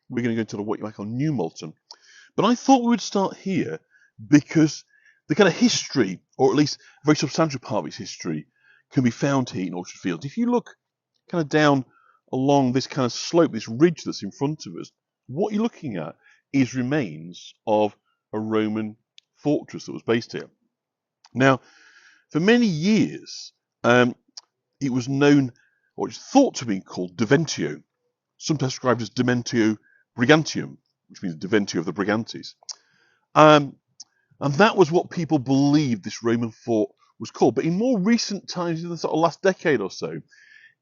we're going to go to what you might call New Malton. But I thought we would start here because the kind of history, or at least a very substantial part of its history, can be found here in Orchard Fields. If you look kind of down along this kind of slope, this ridge that's in front of us, what you're looking at is remains of a Roman fortress that was based here. Now, for many years, it was known, or it's thought to be called Deventio, sometimes described as Dementio Brigantium, which means Deventio of the Brigantes. And that was what people believed this Roman fort was called. But in more recent times, in the sort of last decade or so,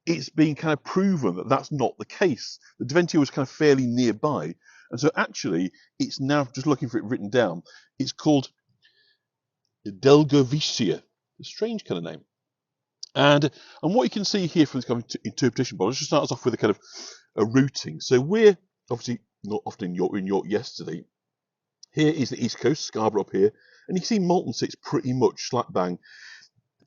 it's been kind of proven that that's not the case. The Deventio was kind of fairly nearby. And so actually, it's now, just looking for it written down, it's called Delgovicia, a strange kind of name. And what you can see here from this kind of interpretation board, let's just start us off with a kind of a routing. So we're obviously not often in York yesterday. Here is the East Coast, Scarborough up here, and you can see Malton sits pretty much slap bang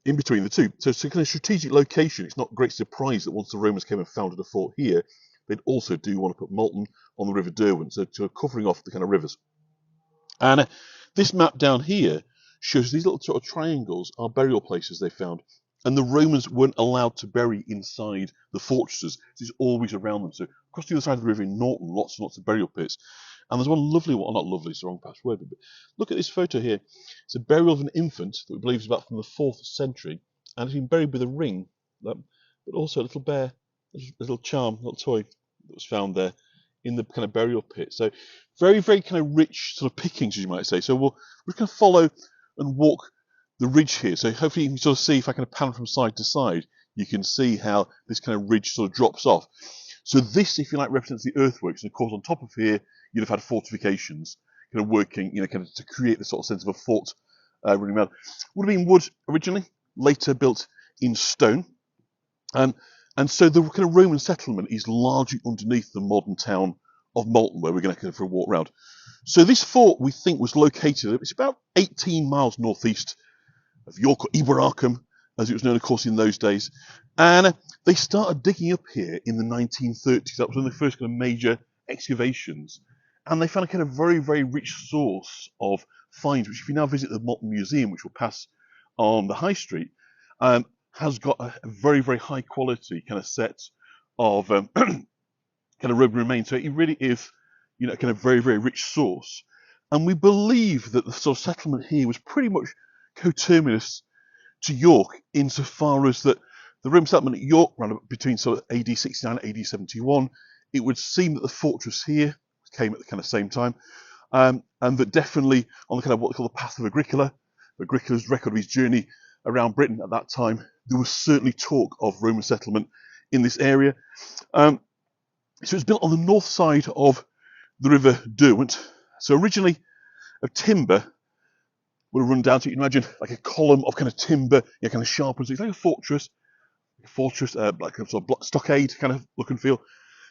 in between the two. So it's a kind of strategic location. It's not a great surprise that once the Romans came and founded a fort here, they'd also do want to put Malton on the River Derwent, so covering off the kind of rivers. And this map down here shows these little sort of triangles are burial places they found. And the Romans weren't allowed to bury inside the fortresses. It's always around them. So across the other side of the river in Norton, lots and lots of burial pits. And there's one lovely one, not lovely, it's the wrong past word, but look at this photo here. It's a burial of an infant that we believe is about from the 4th century. And it's been buried with a ring, but also a little bear, a little charm, a little toy that was found there in the kind of burial pit. So very, very kind of rich sort of pickings, as you might say. So we're going to follow and walk the ridge here. So hopefully you can sort of see, if I kind of pan from side to side, you can see how this kind of ridge sort of drops off. So this, if you like, represents the earthworks. And of course, on top of here, you'd have had fortifications kind of working, kind of to create the sort of sense of a fort running around. Would have been wood originally, later built in stone. And so the kind of Roman settlement is largely underneath the modern town of Malton, where we're going to kind of walk around. So this fort, we think, was located, it's about 18 miles northeast of York, or Iberacum, as it was known, of course, in those days. And they started digging up here in the 1930s. That was one of the first kind of major excavations. And they found a kind of very, very rich source of finds, which if you now visit the Malton Museum, which will pass on the High Street, has got a very, very high quality kind of set of kind of Roman remains. So it really is, a kind of very, very rich source. And we believe that the sort of settlement here was pretty much coterminous to York, insofar as that the Roman settlement at York ran between sort of AD 69 and AD 71. It would seem that the fortress here came at the kind of same time, and that definitely on the kind of what they call the path of Agricola's record of his journey around Britain at that time, there was certainly talk of Roman settlement in this area. So it was built on the north side of the River Derwent. So originally of timber would have run down to, you can imagine, like a column of kind of timber, kind of sharpened. So it's like a fortress, like a sort of stockade kind of look and feel.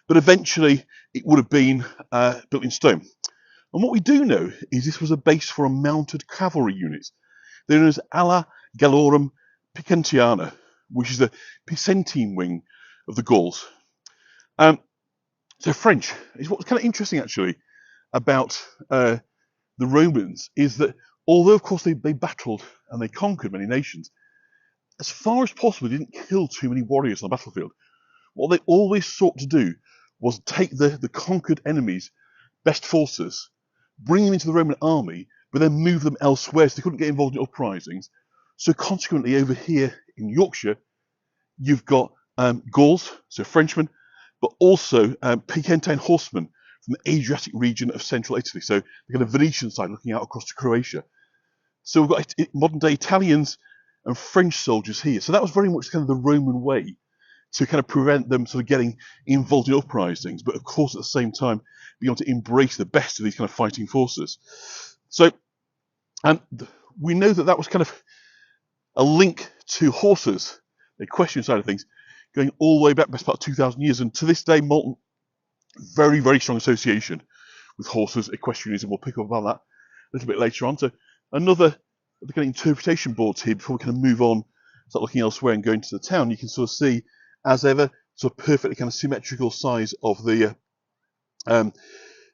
But eventually it would have been built in stone. And what we do know is this was a base for a mounted cavalry unit. They're known as Ala Gallorum Picentiana, which is the Picentine wing of the Gauls. So French is what's kind of interesting actually about the Romans is that although of course they battled and they conquered many nations, as far as possible they didn't kill too many warriors on the battlefield. What they always sought to do was take the conquered enemy's best forces, bring them into the Roman army, but then move them elsewhere so they couldn't get involved in uprisings. So consequently over here in Yorkshire, you've got Gauls, so Frenchmen, but also Picentine horsemen from the Adriatic region of central Italy. So the kind of Venetian side looking out across to Croatia. So we've got modern day Italians and French soldiers here. So that was very much kind of the Roman way to kind of prevent them sort of getting involved in uprisings, but of course at the same time being able to embrace the best of these kind of fighting forces. So, and we know that that was kind of a link to horses, the equestrian side of things, going all the way back, best part of 2,000 years, and to this day, Malton, very, very strong association with horses, equestrianism. We'll pick up about that a little bit later on. So another the kind of interpretation boards here before we kind of move on, start looking elsewhere and go into the town. You can sort of see, as ever, sort of perfectly kind of symmetrical size of the Um,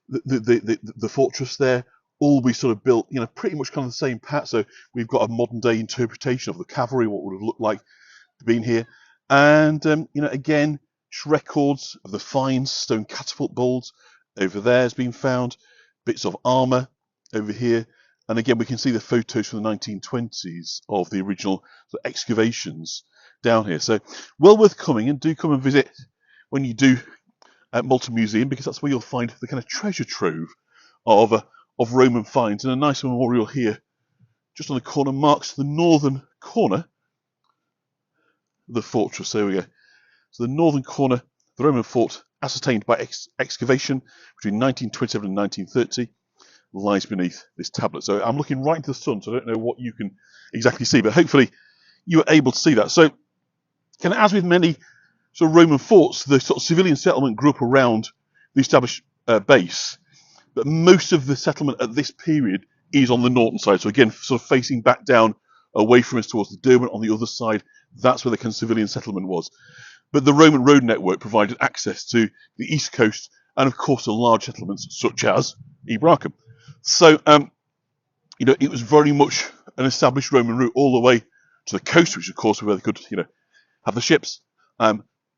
the fortress there, all be sort of built, pretty much kind of the same pattern. So we've got a modern day interpretation of the cavalry, what would have looked like being here. And, again, records of the fine stone catapult bolts over there has been found, bits of armour over here. And again, we can see the photos from the 1920s of the original excavations down here. So well worth coming, and do come and visit when you do at Malton Museum, because that's where you'll find the kind of treasure trove of Roman finds. And a nice memorial here, just on the corner, marks the northern corner of the fortress. There we go. So the northern corner, the Roman fort, ascertained by excavation between 1927 and 1930, lies beneath this tablet. So I'm looking right into the sun, so I don't know what you can exactly see, but hopefully you are able to see that. So, as with many sort of Roman forts, the sort of civilian settlement grew up around the established base, but most of the settlement at this period is on the northern side. So again, sort of facing back down away from us towards the Derwent on the other side. That's where the kind of civilian settlement was. But the Roman road network provided access to the east coast and, of course, the large settlements such as Ibrahim. So, it was very much an established Roman route all the way to the coast, which, of course, where they could, have the ships.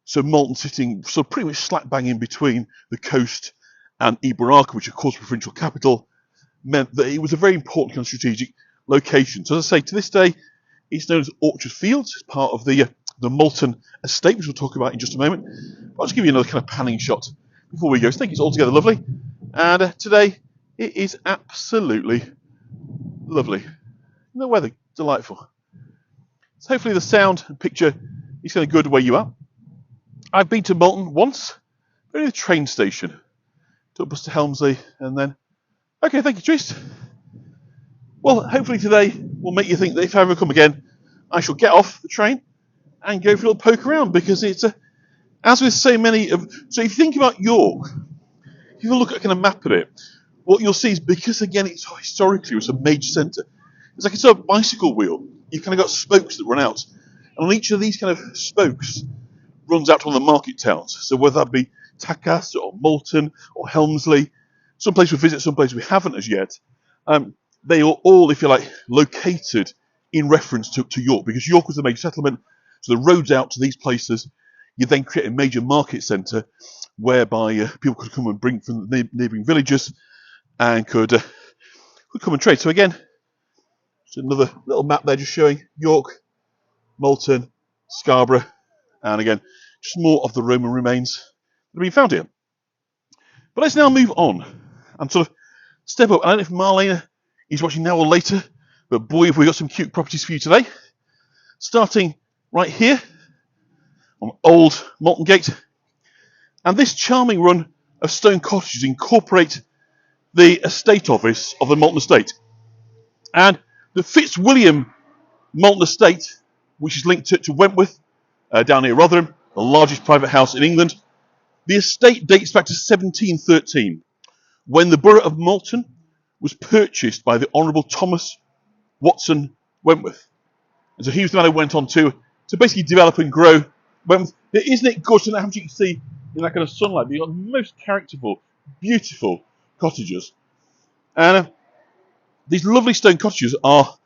So Malton sitting sort of pretty much slap bang in between the coast and Ibrahim, which, of course, was the provincial capital, meant that it was a very important kind of strategic location. So, as I say, to this day, it's known as Orchard Fields. It's part of the Malton estate, which we'll talk about in just a moment. I'll just give you another kind of panning shot before we go. So I think it's altogether lovely. And today, it is absolutely lovely. The weather, delightful. So hopefully the sound and picture is kind of good where you are. I've been to Malton once, only the train station. Took a bus to Helmsley, and then... Okay, thank you, Tris. Well, hopefully today will make you think that if I ever come again, I shall get off the train and go for a little poke around, because it's, as with so many of... So if you think about York, if you look at a kind of map of it, what you'll see is, because again it's historically it was a major centre, it's like a sort of bicycle wheel. You've kind of got spokes that run out, and on each of these kind of spokes runs out to one of the market towns. So whether that be Takas or Malton or Helmsley, some place we visit, some place we haven't as yet, they are all, if you like, located in reference to York, because York was the major settlement. So the roads out to these places, you then create a major market centre whereby people could come and bring from the neighbouring villages and could come and trade. So again, just another little map there just showing York, Malton, Scarborough, and again, just more of the Roman remains that have been found here. But let's now move on and sort of step up. I don't know if Marlena is watching now or later, but boy, have we got some cute properties for you today. Starting right here on Old Malton Gate. And this charming run of stone cottages incorporate the estate office of the Malton Estate. And the Fitzwilliam Malton Estate, which is linked to Wentworth, down near Rotherham, the largest private house in England. The estate dates back to 1713, when the borough of Malton was purchased by the Honourable Thomas Watson Wentworth. And so he was the man who went on to basically develop and grow Wentworth. Isn't it gorgeous? And how much you can see in that kind of sunlight, you've got the most characterful, beautiful cottages. And these lovely stone cottages are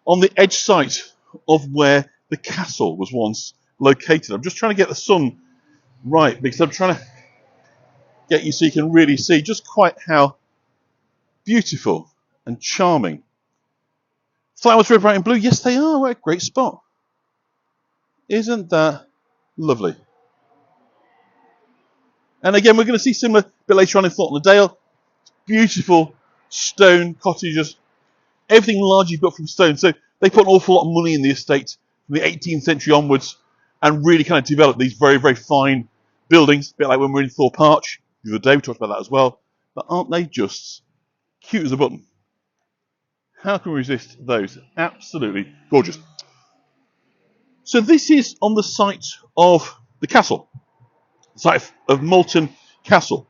on the edge site of where the castle was once located. I'm just trying to get the sun right, because I'm trying to get you so you can really see just quite how beautiful and charming. Flowers red, bright and blue. Yes, they are. What a great spot. Isn't that lovely? And again, we're going to see similar a bit later on in Thornton le Dale. Beautiful stone cottages. Everything largely built from stone. So they put an awful lot of money in the estate from the 18th century onwards and really kind of developed these very, very fine buildings. A bit like when we were in Thorpe Arch the other day. We talked about that as well. But aren't they just cute as a button? How can we resist those? Absolutely gorgeous. So this is on the site of the castle. The site of Malton Castle.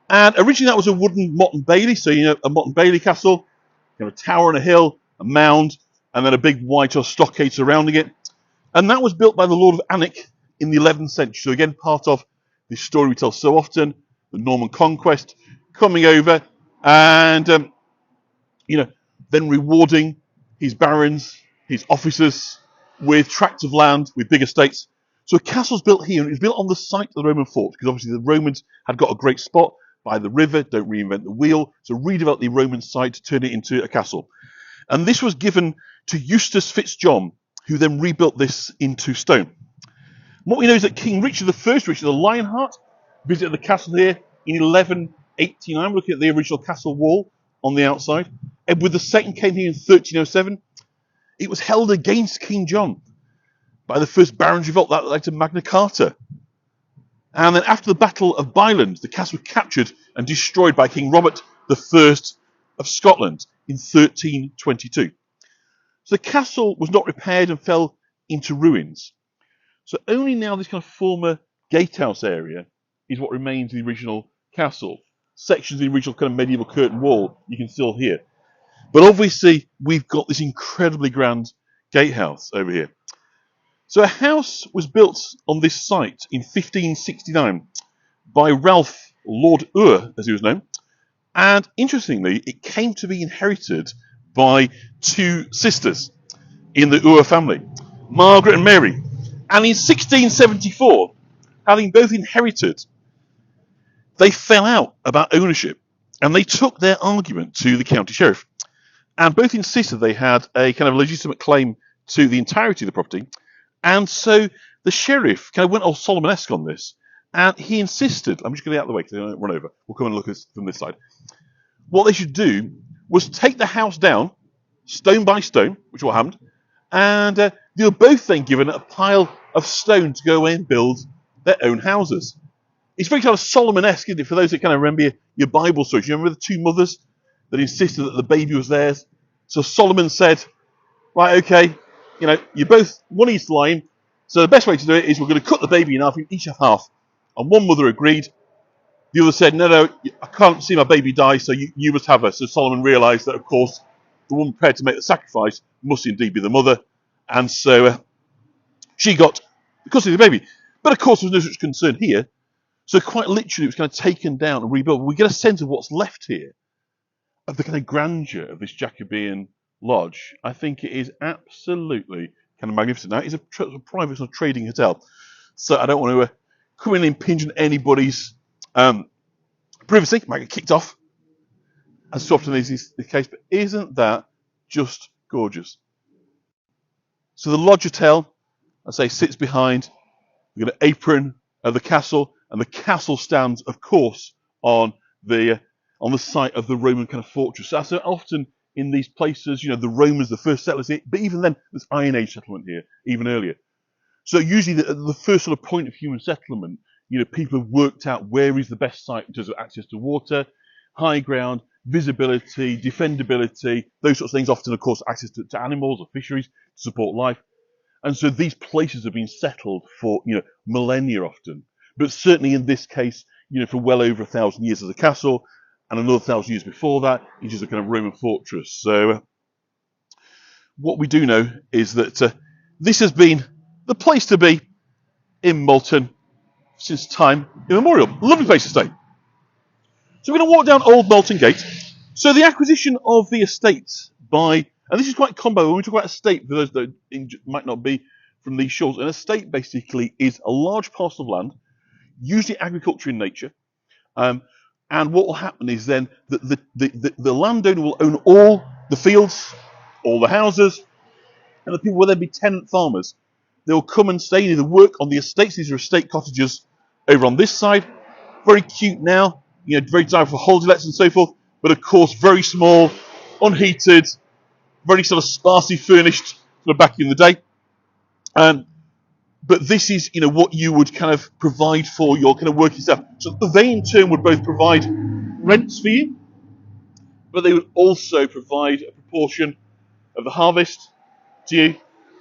And originally that was a wooden Motte Bailey. So, a Motte Bailey castle. A tower and a hill, a mound, and then a big white or stockade surrounding it. And that was built by the Lord of Alnwick in the 11th century. So again, part of the story we tell so often, the Norman conquest coming over, and then rewarding his barons, his officers, with tracts of land, with big estates. So a castle's built here, and it was built on the site of the Roman fort, because obviously the Romans had got a great spot by the river, don't reinvent the wheel, so redevelop the Roman site to turn it into a castle. And this was given to Eustace Fitzjohn, who then rebuilt this into stone. What we know is that King Richard I, Richard the Lionheart, visited the castle here in 1189, looking at the original castle wall on the outside. Edward II came here in 1307. It was held against King John by the first Barons' Revolt that led to Magna Carta. And then after the Battle of Byland, the castle was captured and destroyed by King Robert I of Scotland in 1322. So the castle was not repaired and fell into ruins. So only now this kind of former gatehouse area is what remains of the original castle. Sections of the original kind of medieval curtain wall you can still hear. But obviously we've got this incredibly grand gatehouse over here. So a house was built on this site in 1569 by Ralph Lord Ure, as he was known. And interestingly, it came to be inherited by two sisters in the Ure family, Margaret and Mary. And in 1674, having both inherited, they fell out about ownership, and they took their argument to the county sheriff. And both insisted they had a kind of legitimate claim to the entirety of the property. And so the sheriff kind of went all Solomon-esque on this, and he insisted, I'm just going to get out of the way because I don't run over, we'll come and look at this from this side. What they should do was take the house down, stone by stone, which is what happened, and they were both then given a pile of stone to go away and build their own houses. It's very kind of Solomon-esque, isn't it? For those that kind of remember your Bible stories. You remember the two mothers that insisted that the baby was theirs? So Solomon said, right, okay, you both, one each line, so the best way to do it is we're going to cut the baby in half, each have half. And one mother agreed. The other said, no, I can't see my baby die, so you must have her. So Solomon realised that, of course, the one prepared to make the sacrifice must indeed be the mother. And so she got the custody of the baby. But of course, there was no such concern here. So quite literally, it was kind of taken down and rebuilt. We get a sense of what's left here, of the kind of grandeur of this Jacobean lodge. I think it is absolutely kind of magnificent. Now, it's a private sort of trading hotel, so I don't want to come in and impinge on anybody's privacy. Might get kicked off, as so often is the case. But isn't that just gorgeous? So the lodge hotel, I say, sits behind. We've got an apron of the castle, and the castle stands, of course, on the site of the Roman kind of fortress. So often in these places, the Romans, the first settlers here, but even then, there's Iron Age settlement here, even earlier. So usually the first sort of point of human settlement, people have worked out where is the best site in terms of access to water, high ground, visibility, defendability, those sorts of things. Often, of course, access to animals or fisheries to support life. And so these places have been settled for, millennia often. But certainly in this case, for well over 1,000 years as a castle, and another 1,000 years before that, it is a kind of Roman fortress. So what we do know is that this has been the place to be in Malton since time immemorial. Lovely place to stay. So we're going to walk down Old Malton Gate. So the acquisition of the estate by, and this is quite combo, when we talk about estate, for those that might not be from these shores, an estate basically is a large parcel of land, usually agriculture in nature, and what will happen is then that the landowner will own all the fields, all the houses, and the people will then be tenant farmers. They will come and stay and either work on the estates. These are estate cottages over on this side. Very cute now, very desirable for holiday lets and so forth, but of course very small, unheated, very sort of sparsely furnished sort of back in the day. But this is, what you would kind of provide for your kind of working staff. So they in turn would both provide rents for you, but they would also provide a proportion of the harvest to you.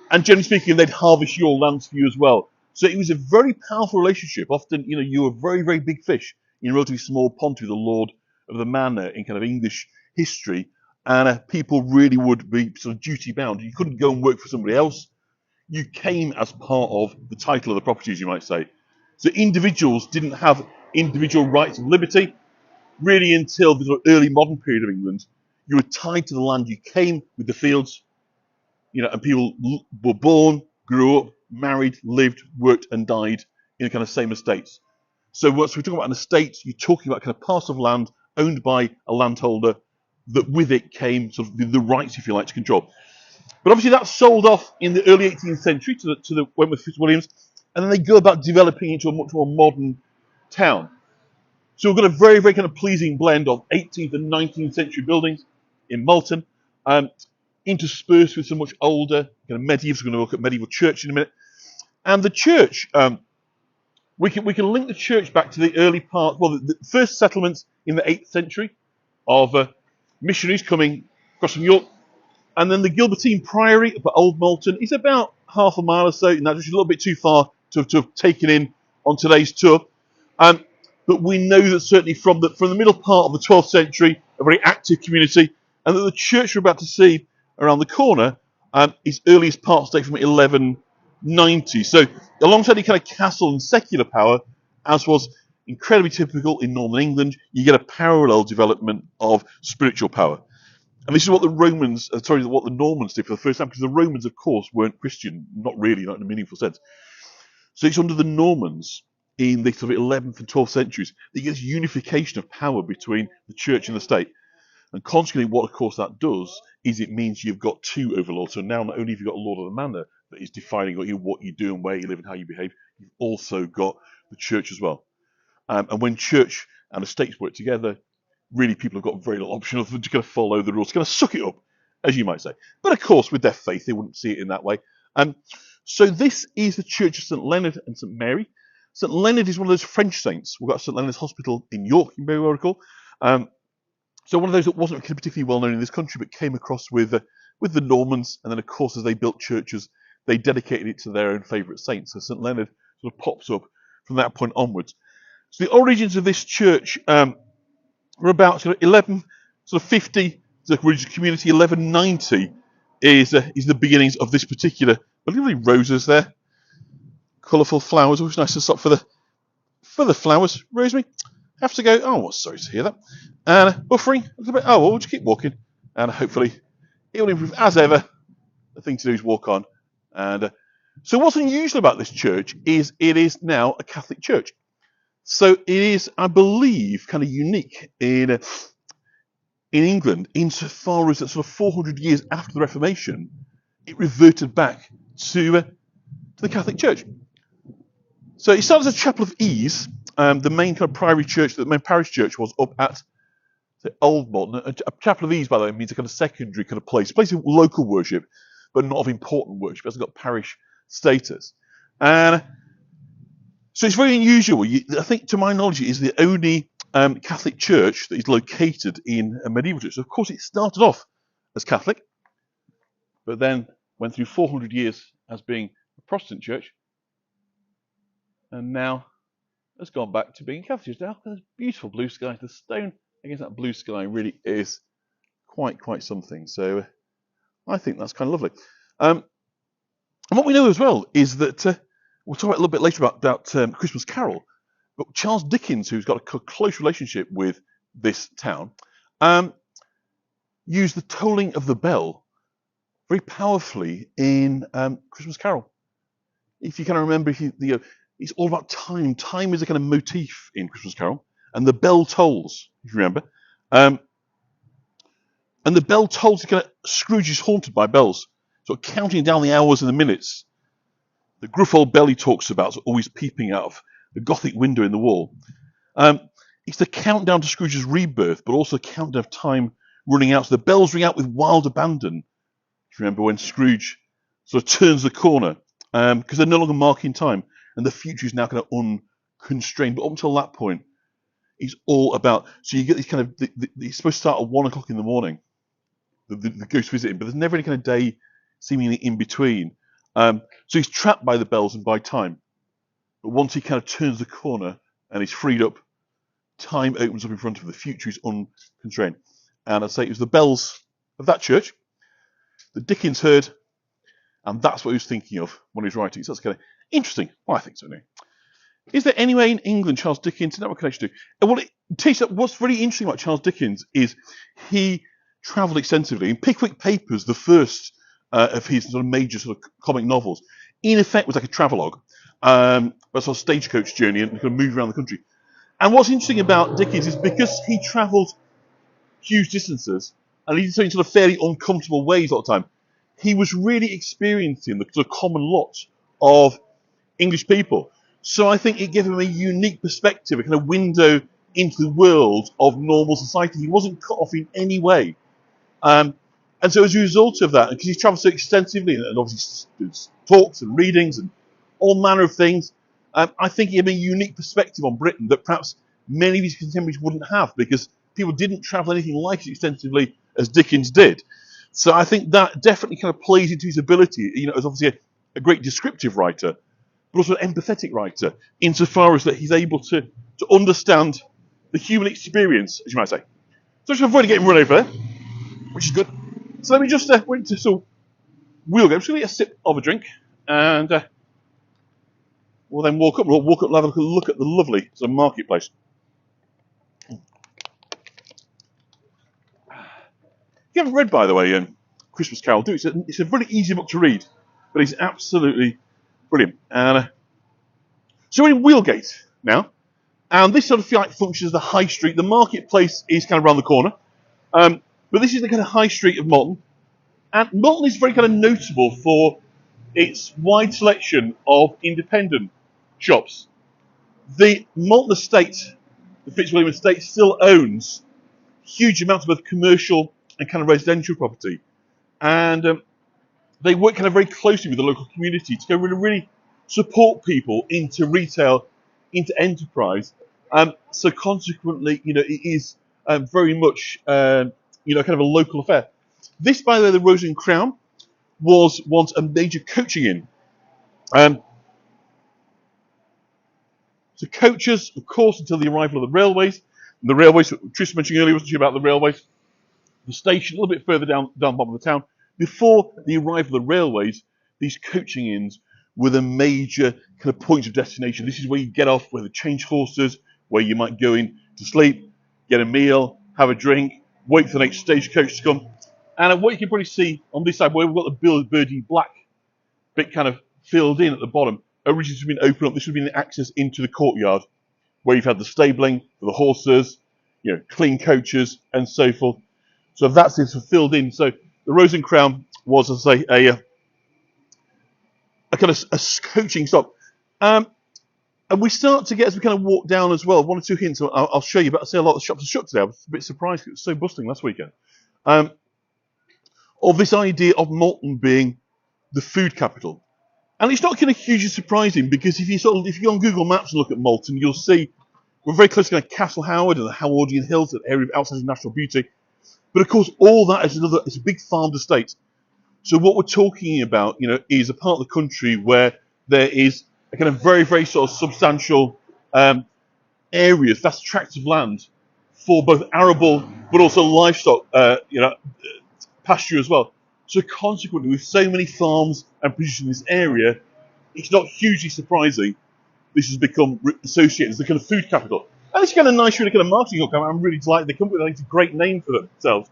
And generally speaking, they'd harvest your lands for you as well. So it was a very powerful relationship. Often, you were a very, very big fish in a relatively small pond to be the lord of the manor in kind of English history. And people really would be sort of duty bound. You couldn't go and work for somebody else. You came as part of the title of the property, as you might say. So individuals didn't have individual rights of liberty. Really, until the sort of early modern period of England, you were tied to the land. You came with the fields, and people were born, grew up, married, lived, worked, and died in the kind of same estates. So once we're talking about an estate, you're talking about kind of parcel of land owned by a landholder that with it came sort of the rights, if you like, to control. But obviously that's sold off in the early 18th century to the Wentworth Fitzwilliams, and then they go about developing into a much more modern town. So we've got a very, very kind of pleasing blend of 18th and 19th century buildings in Malton, interspersed with some much older kind of medieval. We're going to look at medieval church in a minute, and the church. We can link the church back to the early part. Well, the first settlements in the 8th century of missionaries coming across from York, and then the Gilbertine Priory up at Old Malton is about half a mile or so, and that's just a little bit too far to have taken in on today's tour. But we know that certainly from the middle part of the 12th century, a very active community, and that the church we're about to see around the corner is earliest parts date from 1190. So alongside the kind of castle and secular power, as was incredibly typical in Northern England, you get a parallel development of spiritual power. And this is what what the Normans did for the first time, because the Romans, of course, weren't Christian, not really, not in a meaningful sense. So it's under the Normans in the sort of 11th and 12th centuries that you get this unification of power between the church and the state. And consequently, what, of course, that does is it means you've got two overlords. So now not only have you got a lord of the manor that is defining what you do and where you live and how you behave, you've also got the church as well. And when church and estates work together, really people have got very little option other than to kind of follow the rules, to kind of suck it up, as you might say. But of course, with their faith, they wouldn't see it in that way. So this is the Church of St. Leonard and St. Mary. St. Leonard is one of those French saints. We've got St. Leonard's Hospital in York, you may well recall. So one of those that wasn't particularly well known in this country, but came across with the Normans, and then of course as they built churches, they dedicated it to their own favourite saints. So St. Leonard sort of pops up from that point onwards. So the origins of this church were about sort of 1150. The religious community 1190 is the beginnings of this particular. Lovely roses there, colourful flowers. Always nice to stop for the flowers. Rosemary, have to go. Oh, well, sorry to hear that. And buffering a little bit. Oh, well, we'll just keep walking, and hopefully it will improve as ever. The thing to do is walk on. And so, what's unusual about this church is it is now a Catholic church. So it is, I believe, kind of unique in England, insofar as that sort of 400 years after the Reformation, it reverted back to the Catholic Church. So it started as a chapel of ease. The main kind of priory church, the main parish church, was up at the Old Malton. A chapel of ease, by the way, means a kind of secondary kind of place of local worship, but not of important worship. It hasn't got parish status. And so it's very unusual. I think, to my knowledge, it is the only Catholic church that is located in a medieval church. So of course, it started off as Catholic, but then went through 400 years as being a Protestant church, and now has gone back to being Catholic. Now there's beautiful blue sky. The stone against that blue sky really is quite something. So I think that's kind of lovely. And what we know as well is that we'll talk about a little bit later about Christmas Carol. But Charles Dickens, who's got a close relationship with this town, used the tolling of the bell very powerfully in Christmas Carol. If you kind of remember, it's all about time. Time is a kind of motif in Christmas Carol, and the bell tolls, if you remember. And the bell tolls, kind of, Scrooge is haunted by bells, sort of counting down the hours and the minutes. The gruff old bell he talks about is always peeping out of the Gothic window in the wall. It's the countdown to Scrooge's rebirth, but also a countdown of time running out. So the bells ring out with wild abandon. If you remember when Scrooge sort of turns the corner, because they're no longer marking time, and the future is now kind of unconstrained. But up until that point, it's all about. So you get these kind of. It's supposed to start at 1 o'clock in the morning. The ghost visiting, but there's never any kind of day seemingly in between. So he's trapped by the bells and by time. But once he kind of turns the corner and he's freed up, time opens up in front of him. The future is unconstrained. And I'd say it was the bells of that church that Dickens heard, and that's what he was thinking of when he was writing. So that's kind of interesting. Well, I think so anyway. Is there anywhere in England Charles Dickens didn't have a connection to? Well, what's very interesting about Charles Dickens is he travelled extensively. In Pickwick Papers, the first of his sort of major sort of comic novels, in effect was like a travelogue, a sort of stagecoach journey and kind of moved around the country. And what's interesting about Dickens is because he travelled huge distances and he did so in sort of fairly uncomfortable ways all the time, he was really experiencing the sort of common lot of English people. So I think it gave him a unique perspective, a kind of window into the world of normal society. He wasn't cut off in any way. And so as a result of that, because he travelled so extensively and obviously talks and readings and all manner of things, I think he had a unique perspective on Britain that perhaps many of his contemporaries wouldn't have, because people didn't travel anything like as extensively as Dickens did. So I think that definitely kind of plays into his ability, as obviously a great descriptive writer, but also an empathetic writer, insofar as that he's able to understand the human experience, as you might say. So just avoid getting run over there, which is good. So let me just went to some wheel game. I'm just going to get a sip of a drink, and we'll then walk up. We'll walk up and have a look at the lovely sort of marketplace. If you haven't read, by the way, Christmas Carol, do. It's a very easy book to read, but it's absolutely brilliant. And so we're in Wheelgate now, and this sort of functions as the high street. The marketplace is kind of around the corner, but this is the kind of high street of Malton. And Malton is very kind of notable for its wide selection of independent shops. The Malton estate, the Fitzwilliam estate, still owns huge amounts of both commercial and kind of residential property. And they work kind of very closely with the local community to go really support people into retail, into enterprise. So consequently, it is very much, kind of a local affair. This, by the way, the Rose and Crown, was once a major coaching inn. So coaches, of course, until the arrival of the railways. And the railways, Tris mentioned earlier, wasn't she, about the railways? The station, a little bit further down the bottom of the town. Before the arrival of the railways, these coaching inns were the major kind of points of destination. This is where you get off, where they change horses, where you might go in to sleep, get a meal, have a drink, wait for the next stagecoach to come. And what you can probably see on this side, where we've got the birdie black bit kind of filled in at the bottom, originally has been opened up. This would be the access into the courtyard, where you've had the stabling for the horses, clean coaches, and so forth. So that's it filled in. So the Rose and Crown was, as I say, a kind of a coaching stop. And we start to get, as we kind of walk down as well, one or two hints I'll show you, but I say a lot of the shops are shut today. I was a bit surprised because it was so bustling last weekend. Of this idea of Malton being the food capital. And it's not kind of hugely surprising, because if you go on Google Maps and look at Malton, you'll see we're very close to kind of Castle Howard and the Howardian Hills, an area outside of national beauty. But of course, all that is it's a big farmed estate. So what we're talking about, is a part of the country where there is a kind of very, very sort of substantial areas, vast tracts of land for both arable but also livestock, pasture as well. So consequently, with so many farms and produce in this area, it's not hugely surprising this has become associated as the kind of food capital. And it's kind of nice, really kind of marketing hook. I'm really delighted they come up with, I think, it's a great name for themselves.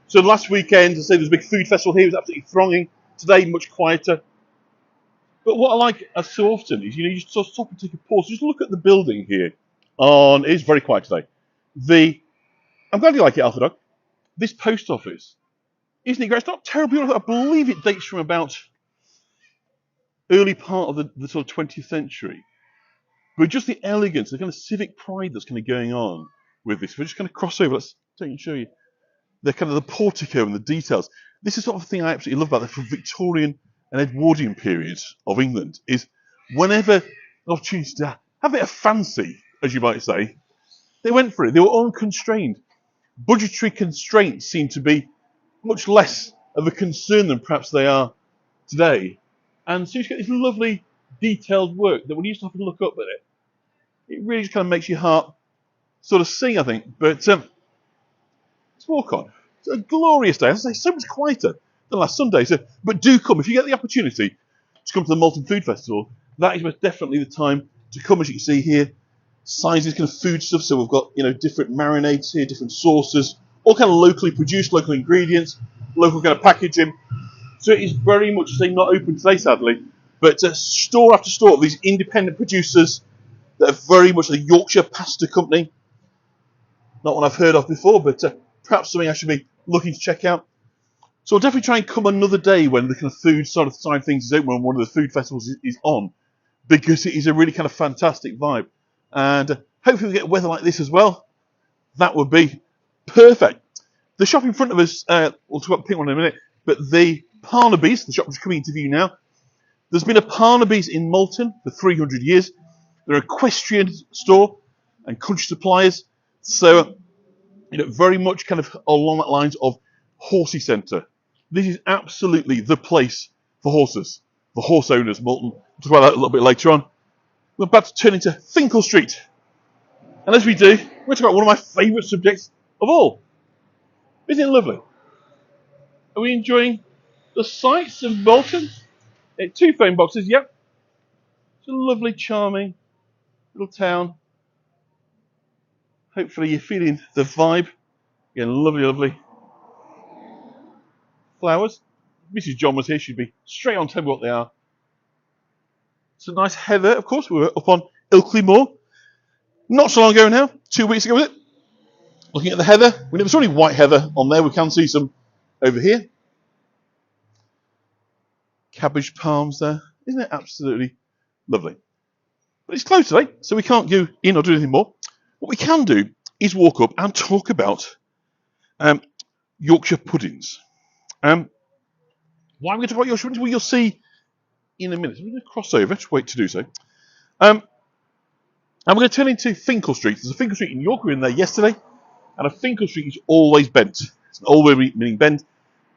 So last weekend, as I say, there was a big food festival here. It was absolutely thronging. Today, much quieter. But what I like so often is, you just sort of stop and take a pause. Just look at the building here. It is very quiet today. I'm glad you like it, Alpha Dog. This post office, isn't it great? It's not terribly. I believe it dates from about early part of the sort of 20th century. But just the elegance, the kind of civic pride that's kind of going on with this. We're just going to cross over. Let's take and show you the kind of the portico and the details. This is sort of the thing I absolutely love about the Victorian and Edwardian periods of England, is whenever an opportunity to have a bit of fancy, as you might say, they went for it. They were unconstrained. Budgetary constraints seem to be much less of a concern than perhaps they are today. And so you get this lovely detailed work that when you start to look up at it, it really just kind of makes your heart sort of sing, I think. But let's walk on. It's a glorious day. As I say, so much quieter than last Sunday. But do come, if you get the opportunity to come to the Malton Food Festival. that is most definitely the time to come. As you can see here, sizes, kind of food stuff. So we've got, different marinades here, different sauces, all kind of locally produced, local ingredients, local kind of packaging. So it is very much, say, not open today, sadly, but store after store of these independent producers that are very much the Yorkshire Pasta Company. Not one I've heard of before, but perhaps something I should be looking to check out. So I'll definitely try and come another day when the kind of food side of things is open, when one of the food festivals is on, because it is a really kind of fantastic vibe. And hopefully we get weather like this as well. That would be perfect. The shop in front of us, we'll talk about the pink one in a minute, but the Parnaby's, the shop which is coming into view now, there's been a Parnaby's in Malton for 300 years. They're an equestrian store and country suppliers. So, very much kind of along that lines of horsey centre. This is absolutely the place for horses, for horse owners, Malton. We'll talk about that a little bit later on. We're about to turn into Finkel Street. And as we do, we're going to talk about one of my favourite subjects of all. Isn't it lovely? Are we enjoying the sights of Malton? 2 phone boxes, yep. It's a lovely, charming little town. Hopefully you're feeling the vibe. Again, lovely, lovely flowers. Mrs. John was here, she'd be straight on telling me what they are. It's a nice heather, of course. We were up on Ilkley Moor. Not so long ago now, 2 weeks ago, was it? Looking at the heather. We never saw any white heather on there. We can see some over here. Cabbage palms there. Isn't it absolutely lovely? But it's closed today, so we can't go in or do anything more. What we can do is walk up and talk about Yorkshire puddings. Why are we going to talk about Yorkshire puddings? Well, you'll see in a minute. I'm going to cross over. Just wait to do so. And we're going to turn into Finkel Street. There's a Finkel Street in York. We were in there yesterday. And a Finkel Street is always bent. It's an always meaning bent.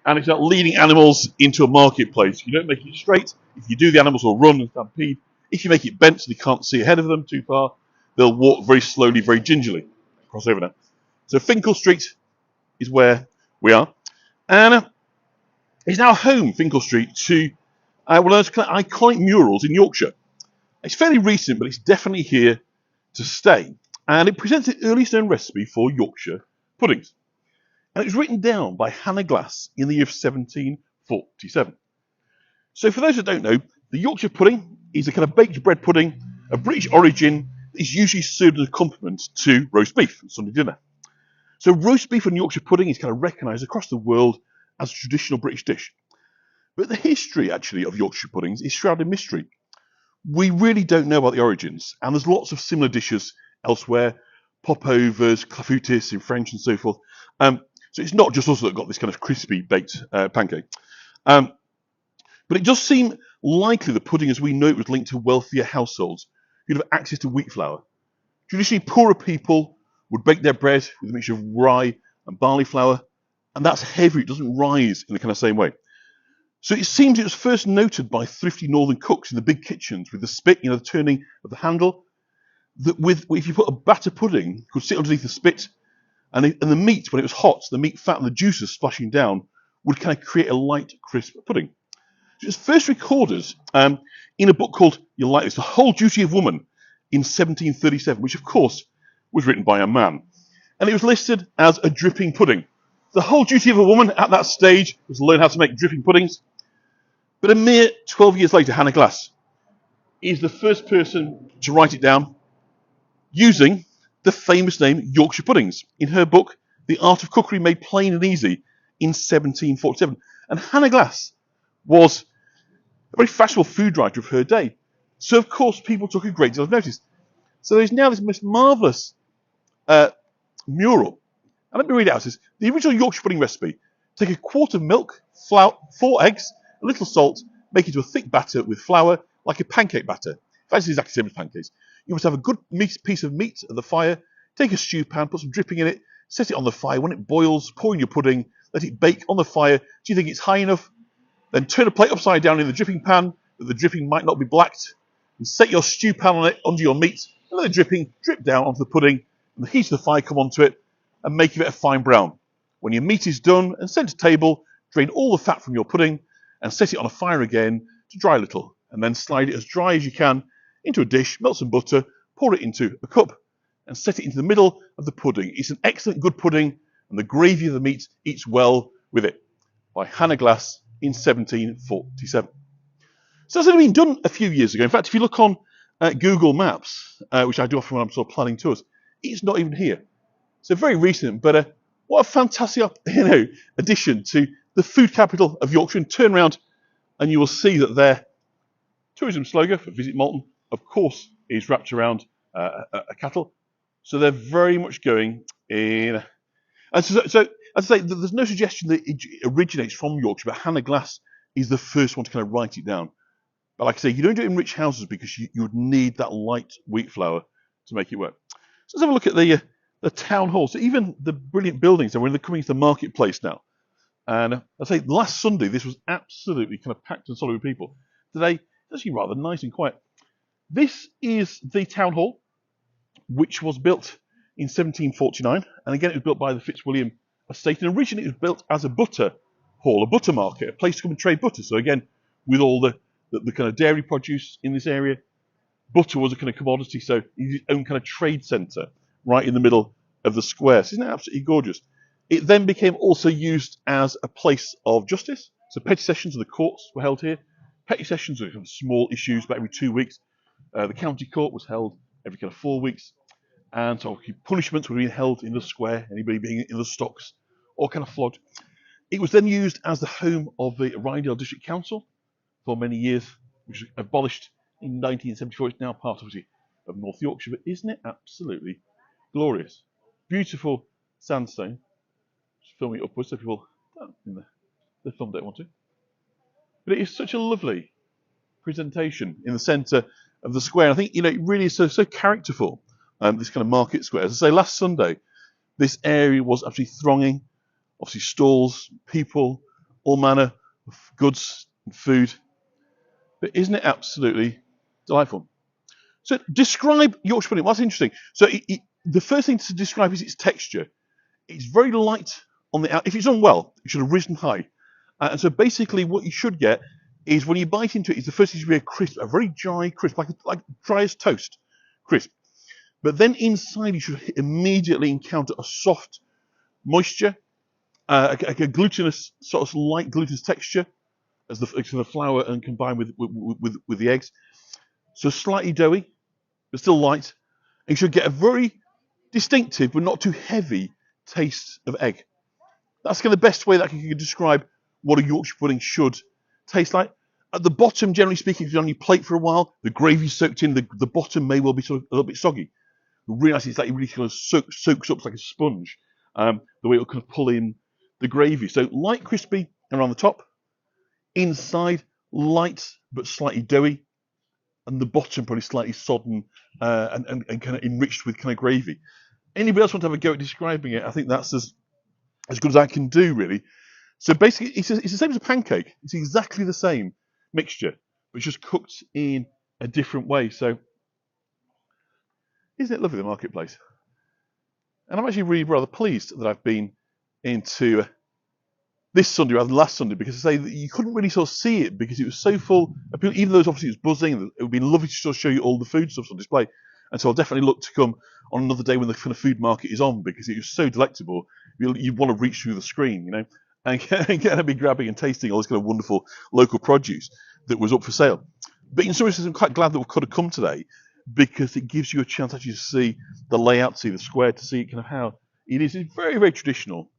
And it's not leading animals into a marketplace. You don't make it straight. If you do, the animals will run and stampede. If you make it bent so they can't see ahead of them too far, they'll walk very slowly, very gingerly. Cross over now. So Finkel Street is where we are. And it's now home, Finkel Street, to one of those kind of iconic murals in Yorkshire. It's fairly recent, but it's definitely here to stay. And it presents the earliest known recipe for Yorkshire puddings. And it was written down by Hannah Glass in the year of 1747. So for those that don't know, the Yorkshire pudding is a kind of baked bread pudding of British origin that is usually served as an accompaniment to roast beef at Sunday dinner. So roast beef and Yorkshire pudding is kind of recognised across the world as a traditional British dish. But the history, actually, of Yorkshire puddings is shrouded in mystery. We really don't know about the origins, and there's lots of similar dishes elsewhere, popovers, clafoutis in French and so forth. So it's not just us that got this kind of crispy baked pancake. But it does seem likely the pudding as we know it was linked to wealthier households who'd have access to wheat flour. Traditionally, poorer people would bake their bread with a mixture of rye and barley flour, and that's heavy, it doesn't rise in the kind of same way. So it seems it was first noted by thrifty northern cooks in the big kitchens with the spit, the turning of the handle, that if you put a batter pudding, it could sit underneath the spit, and the meat, when it was hot, the meat fat and the juices splashing down would kind of create a light, crisp pudding. So it was first recorded in a book called, you'll like this, The Whole Duty of Woman in 1737, which of course was written by a man. And it was listed as a dripping pudding. The whole duty of a woman at that stage was to learn how to make dripping puddings. But a mere 12 years later, Hannah Glass is the first person to write it down using the famous name Yorkshire puddings in her book, The Art of Cookery Made Plain and Easy, in 1747. And Hannah Glass was a very fashionable food writer of her day. So, of course, people took a great deal of notice. So there's now this most marvellous mural. And let me read it out. It says, the original Yorkshire pudding recipe. Take a quart of milk, flour, 4 eggs, a little salt, make it into a thick batter with flour, like a pancake batter. In fact, it's exactly the same as pancakes. You must have a good piece of meat at the fire, take a stew pan, put some dripping in it, set it on the fire. When it boils, pour in your pudding, let it bake on the fire. Do you think it's high enough? Then turn a plate upside down in the dripping pan, that the dripping might not be blacked, and set your stew pan on it under your meat, and let the dripping drip down onto the pudding, and the heat of the fire come onto it, and make it a fine brown. When your meat is done and sent to table, drain all the fat from your pudding, and set it on a fire again to dry a little, and then slide it as dry as you can into a dish, melt some butter, pour it into a cup, and set it into the middle of the pudding. It's an excellent good pudding, and the gravy of the meat eats well with it. By Hannah Glass in 1747. So that's only been done a few years ago. In fact, if you look on Google Maps, which I do often when I'm sort of planning tours, it's not even here. So very recent, but what a fantastic addition to the food capital of Yorkshire. And turn around and you will see that their tourism slogan for Visit Malton, of course, is wrapped around a cattle. So they're very much going in. And so as I say, there's no suggestion that it originates from Yorkshire, but Hannah Glass is the first one to kind of write it down. But like I say, you don't do it in rich houses because you would need that light wheat flour to make it work. So let's have a look at the town hall. So even the brilliant buildings, and we're coming to the marketplace now. And I say last Sunday, this was absolutely kind of packed and solid with people. Today, it's actually rather nice and quiet. This is the town hall, which was built in 1749, and again it was built by the Fitzwilliam estate, and originally it was built as a butter hall, a butter market, a place to come and trade butter. So again, with all the kind of dairy produce in this area, butter was a kind of commodity, so it was its own kind of trade centre right in the middle of the square. So isn't that absolutely gorgeous? It then became also used as a place of justice. So petty sessions of the courts were held here. Petty sessions were kind of small issues about every 2 weeks. The county court was held every kind of 4 weeks. And so punishments were being held in the square, anybody being in the stocks or kind of flogged. It was then used as the home of the Rydal District Council for many years, which was abolished in 1974. It's now part, obviously, of North Yorkshire. But isn't it absolutely glorious? Beautiful sandstone. Just film it upwards so people in the film don't want to. But it is such a lovely presentation in the centre of the square. I think it really is so characterful. This kind of market square. As I say, last Sunday, this area was actually thronging. Obviously, stalls, people, all manner of goods and food. But isn't it absolutely delightful? So describe Yorkshire pudding. What's interesting? So the first thing to describe is its texture. It's very light on the out. If it's done well, it should have risen high. And so basically what you should get is when you bite into it, is the first thing should be a crisp, a very dry crisp, like dry as toast crisp. But then inside you should immediately encounter a soft moisture, a glutinous, sort of light glutinous texture as the flour and combined with the eggs. So slightly doughy, but still light. And you should get a very distinctive, but not too heavy taste of egg. That's kind of the best way that I can describe what a Yorkshire pudding should taste like. At the bottom, generally speaking, if it's on your plate for a while, the gravy's soaked in, the bottom may well be sort of a little bit soggy. You realise it's like it really kind of soaks up like a sponge, the way it'll kind of pull in the gravy. So light crispy around the top, inside light but slightly doughy, and the bottom probably slightly sodden and kind of enriched with kind of gravy. Anybody else want to have a go at describing it? I think that's as good as I can do, really. So basically, it's the same as a pancake. It's exactly the same mixture, but it's just cooked in a different way. So isn't it lovely, the marketplace? And I'm actually really rather pleased that I've been into this Sunday rather than last Sunday, because I say that you couldn't really sort of see it because it was so full of people, even though obviously it was buzzing. It would be lovely to sort of show you all the food stuff on display. And so I'll definitely look to come on another day when the kind of food market is on, because it was so delectable. You want to reach through the screen, and get be grabbing and tasting all this kind of wonderful local produce that was up for sale. But in some ways, I'm quite glad that we could have come today, because it gives you a chance actually to see the layout, see the square, to see kind of how it is. It's very, very traditional,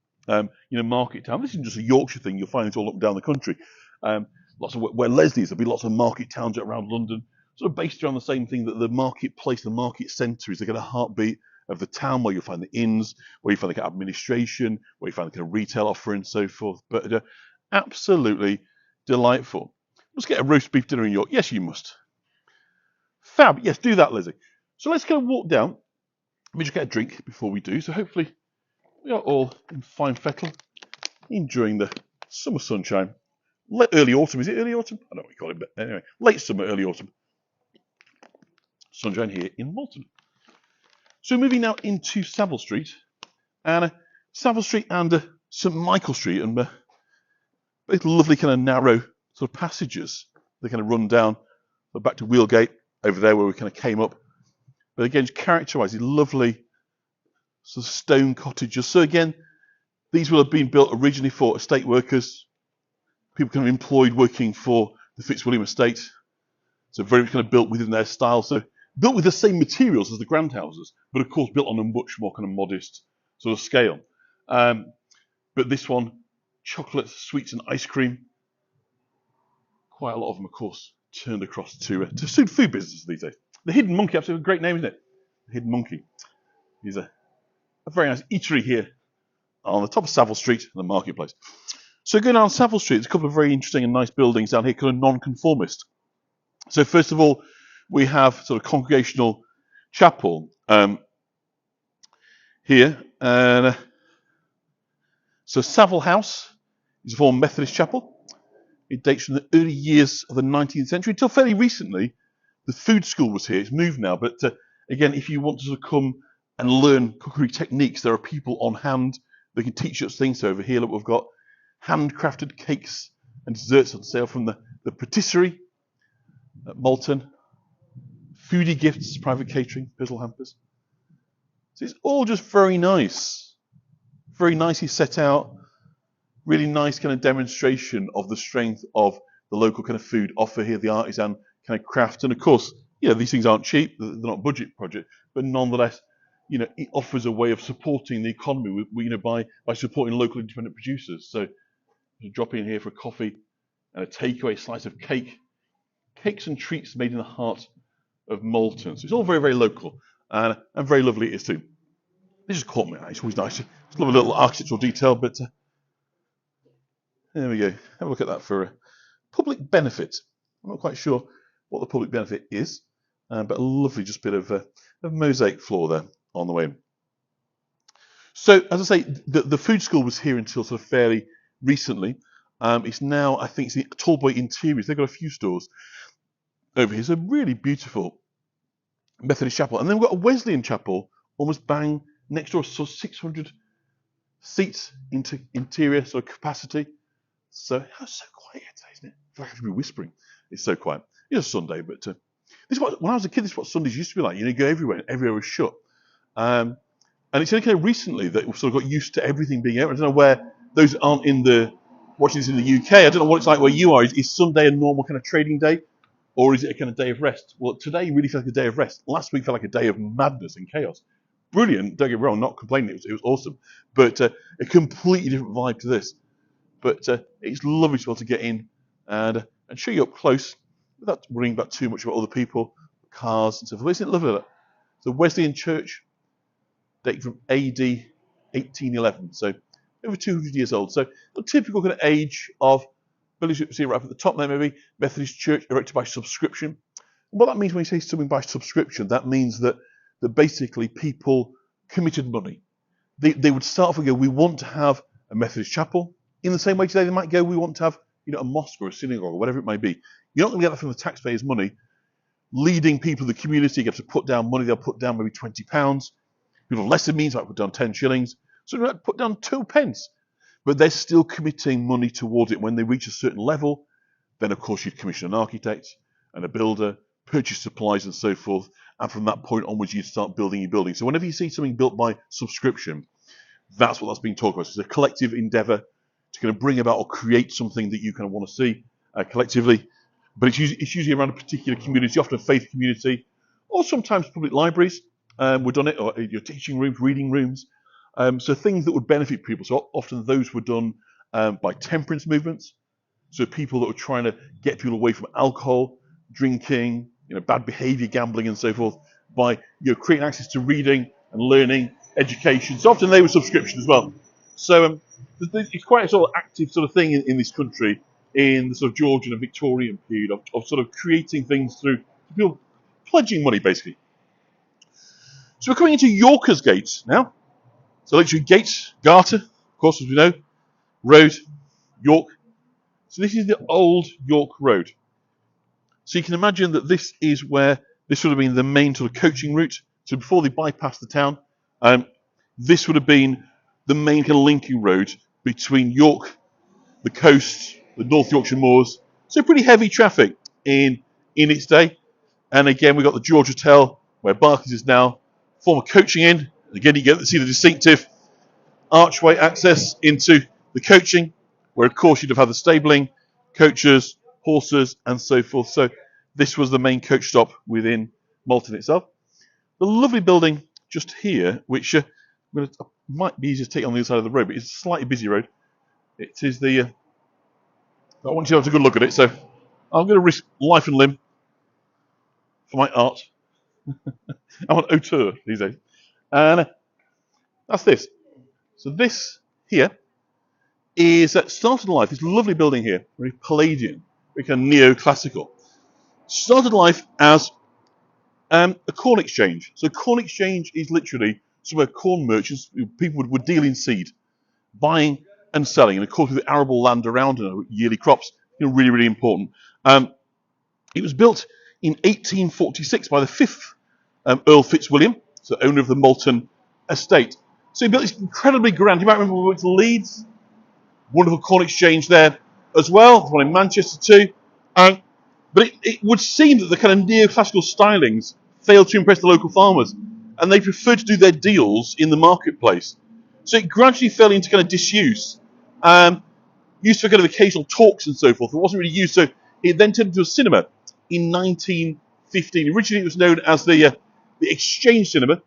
market town. This isn't just a Yorkshire thing. You'll find it all up and down the country. Lots of where Leslie's, there'll be lots of market towns around London, sort of based around the same thing, that the marketplace, the market centre is the kind of heartbeat of the town, where you'll find the inns, where you find the kind of administration, where you find the kind of retail offer and so forth. But absolutely delightful. Let's get a roast beef dinner in York. Yes, you must. Fab. Yes, do that, Lizzie. So let's go walk down. Let me just get a drink before we do. So hopefully we are all in fine fettle, enjoying the summer sunshine. Early autumn. Is it early autumn? I don't know what you call it, but anyway, late summer, early autumn. Sunshine here in Malton. So moving now into Savile Street, and Savile Street and St Michael Street, and both lovely kind of narrow sort of passages that kind of run down So back to Wheelgate over there where we kind of came up. But again, just characterised lovely sort of stone cottages. So again, these will have been built originally for estate workers, people kind of employed working for the Fitzwilliam estate. So very much kind of built within their style. So built with the same materials as the grand houses, but of course built on a much more kind of modest sort of scale. But this one, chocolate, sweets and ice cream. Quite a lot of them, of course, turned across to food businesses these days. The Hidden Monkey, absolutely a great name, isn't it? The Hidden Monkey. He's a very nice eatery here on the top of Savile Street in the marketplace. So going down Savile Street, there's a couple of very interesting and nice buildings down here called non-conformist. So first of all, we have sort of congregational chapel here. And so Savile House is a former Methodist chapel. It dates from the early years of the 19th century. Until fairly recently, the food school was here. It's moved now. But again, if you want to sort of come and learn cookery techniques, there are people on hand that can teach us things. So over here, look, we've got handcrafted cakes and desserts on sale from the patisserie at Malton. Foodie gifts, private catering, pizzle hampers. So it's all just very nice. Very nicely set out. Really nice kind of demonstration of the strength of the local kind of food offer here, the artisan kind of craft. And of course, these things aren't cheap. They're not a budget project, but nonetheless, it offers a way of supporting the economy, by supporting local independent producers. So you drop in here for a coffee and a takeaway slice of cake. Cakes and treats made in the heart of Malton. So it's all very, very local and very lovely it is too. This just caught my eye. It's always nice. Just love a little architectural detail, but there we go. Have a look at that for a public benefit. I'm not quite sure what the public benefit is, but a lovely just bit of mosaic floor there on the way in. So, as I say, the food school was here until sort of fairly recently. It's now, I think, it's the Tallboy Interiors. They've got a few stores over here. It's a really beautiful Methodist chapel. And then we've got a Wesleyan chapel almost bang next door, so 600 seats into interior sort of capacity. So it's so quiet today, isn't it? I feel like I should be whispering. It's so quiet. It's a Sunday, but this is when I was a kid, this is what Sundays used to be like. You go everywhere, and everywhere was shut. And it's only kind of recently that we've sort of got used to everything being open. I don't know where those aren't watching this in the UK. I don't know what it's like where you are. Is Sunday a normal kind of trading day, or is it a kind of day of rest? Well, today really felt like a day of rest. Last week felt like a day of madness and chaos. Brilliant. Don't get me wrong. Not complaining. It was awesome, but a completely different vibe to this. But it's lovely to be able to get in and show you up close without worrying about too much about other people, cars and stuff. Isn't it lovely? That? The Wesleyan Church, dating from AD 1811, so over 200 years old. So the typical kind of age of buildings you see right up at the top there, maybe Methodist Church erected by subscription. And what that means when you say something by subscription, that means that basically people committed money. They would start off and go, we want to have a Methodist chapel. In the same way today, they might go, we want to have a mosque or a synagogue or whatever it may be. You're not going to get that from the taxpayers' money. Leading people in the community get to put down money. They'll put down maybe £20. People of lesser means might put down 10 shillings. So they might put down 2 pence. But they're still committing money towards it. When they reach a certain level, then of course you'd commission an architect and a builder, purchase supplies and so forth. And from that point onwards, you'd start building your building. So whenever you see something built by subscription, that's what that's being talked about. So it's a collective endeavour to kind of bring about or create something that you kind of want to see collectively. But it's usually around a particular community, often a faith community, or sometimes public libraries. We've done it, or your teaching rooms, reading rooms. So things that would benefit people. So often those were done by temperance movements. So people that were trying to get people away from alcohol, drinking, bad behaviour, gambling and so forth, by creating access to reading and learning, education. So often they were subscription as well. So it's quite a sort of active sort of thing in this country in the sort of Georgian and Victorian period of sort of creating things through people pledging money, basically. So we're coming into Yorkers Gate now. So literally Gate, Garter, of course, as we know, Road, York. So this is the old York Road. So you can imagine that this is where this would have been the main sort of coaching route. So before they bypassed the town, this would have been the main kind of linking road between York, the coast, the North Yorkshire moors. So pretty heavy traffic in in its day. And again, we've got the George Hotel, where Barclays is now, former coaching inn. Again, you get to see the distinctive archway access into the coaching, where of course you'd have had the stabling, coaches, horses, and so forth. So this was the main coach stop within Malton itself. The lovely building just here, which might be easier to take on the other side of the road, but it's a slightly busy road. It is the. I want you to have a good look at it, so I'm going to risk life and limb for my art. I'm an auteur these days. And that's this. So this here is started life, this lovely building here, very Palladian, very kind of neoclassical. Started life as a corn exchange. So corn exchange is literally somewhere corn merchants, people would deal in seed, buying and selling. And of course, with the arable land around and yearly crops, really, really important. It was built in 1846 by the 5th Earl Fitzwilliam, so owner of the Malton estate. So he built this incredibly grand. You might remember we went to Leeds, wonderful corn exchange there as well. There's one in Manchester too. But it would seem that the kind of neoclassical stylings failed to impress the local farmers, and they preferred to do their deals in the marketplace. So it gradually fell into kind of disuse, used for kind of occasional talks and so forth. It wasn't really used, so it then turned into a cinema in 1915. Originally it was known as the Exchange Cinema,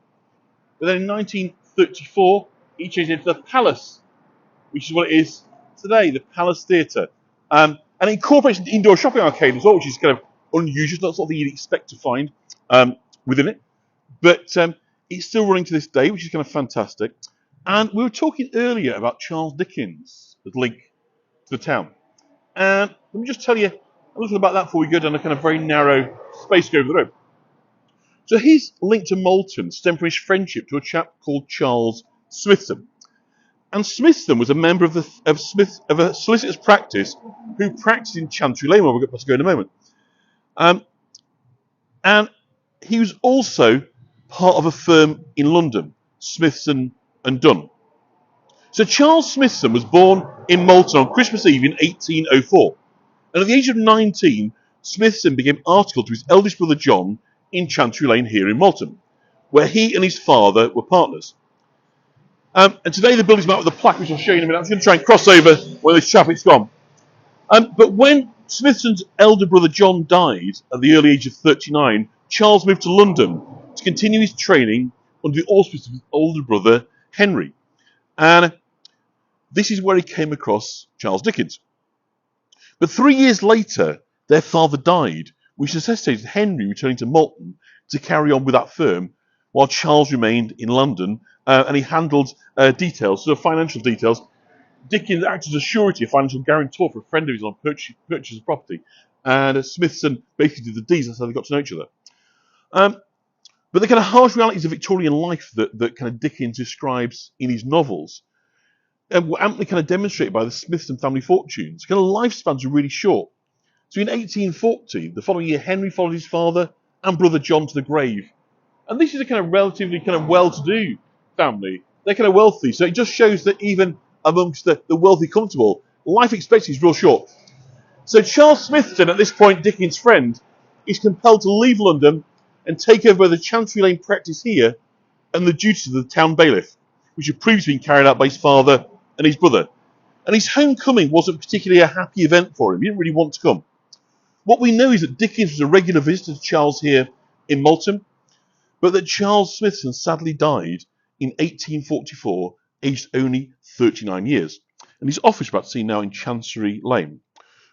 but then in 1934 it changed into the Palace, which is what it is today, the Palace Theatre. And it incorporates an indoor shopping arcade as well, which is kind of unusual. It's not something you'd expect to find within it. But it's still running to this day, which is kind of fantastic. And we were talking earlier about Charles Dickens as link to the town. And let me just tell you a little about that before we go down a kind of very narrow space over the road. So his link to Malton stemmed from his friendship to a chap called Charles Smithson. And Smithson was a member of a solicitor's practice who practiced in Chancery Lane, where we'll get to go in a moment. And he was also part of a firm in London, Smithson and Dunn. So Charles Smithson was born in Malton on Christmas Eve in 1804. And at the age of 19, Smithson became articled to his eldest brother John in Chancery Lane here in Malton, where he and his father were partners. And today the building's marked with a plaque, which I'll show you in a minute. I'm just going to try and cross over where this traffic's gone. But when Smithson's elder brother John died at the early age of 39, Charles moved to London to continue his training under the auspices of his older brother Henry. And this is where he came across Charles Dickens. But 3 years later, their father died, which necessitated Henry returning to Malton to carry on with that firm, while Charles remained in London, and he handled details, sort of financial details. Dickens acted as a surety, a financial guarantor for a friend of his on purchase of property, and Smithson basically did the deeds. That's how they got to know each other. But the kind of harsh realities of Victorian life that kind of Dickens describes in his novels were amply kind of demonstrated by the Smithson family fortunes. Kind of lifespans were really short. So in 1840, the following year, Henry followed his father and brother John to the grave. And this is a kind of relatively kind of well-to-do family. They're kind of wealthy, so it just shows that even amongst the wealthy comfortable, life expectancy is real short. So Charles Smithson, at this point Dickens' friend, is compelled to leave London and take over the Chancery Lane practice here and the duties of the town bailiff, which had previously been carried out by his father and his brother. And his homecoming wasn't particularly a happy event for him. He didn't really want to come. What we know is that Dickens was a regular visitor to Charles here in Malton, but that Charles Smithson sadly died in 1844, aged only 39 years. And his office is about seen now in Chancery Lane.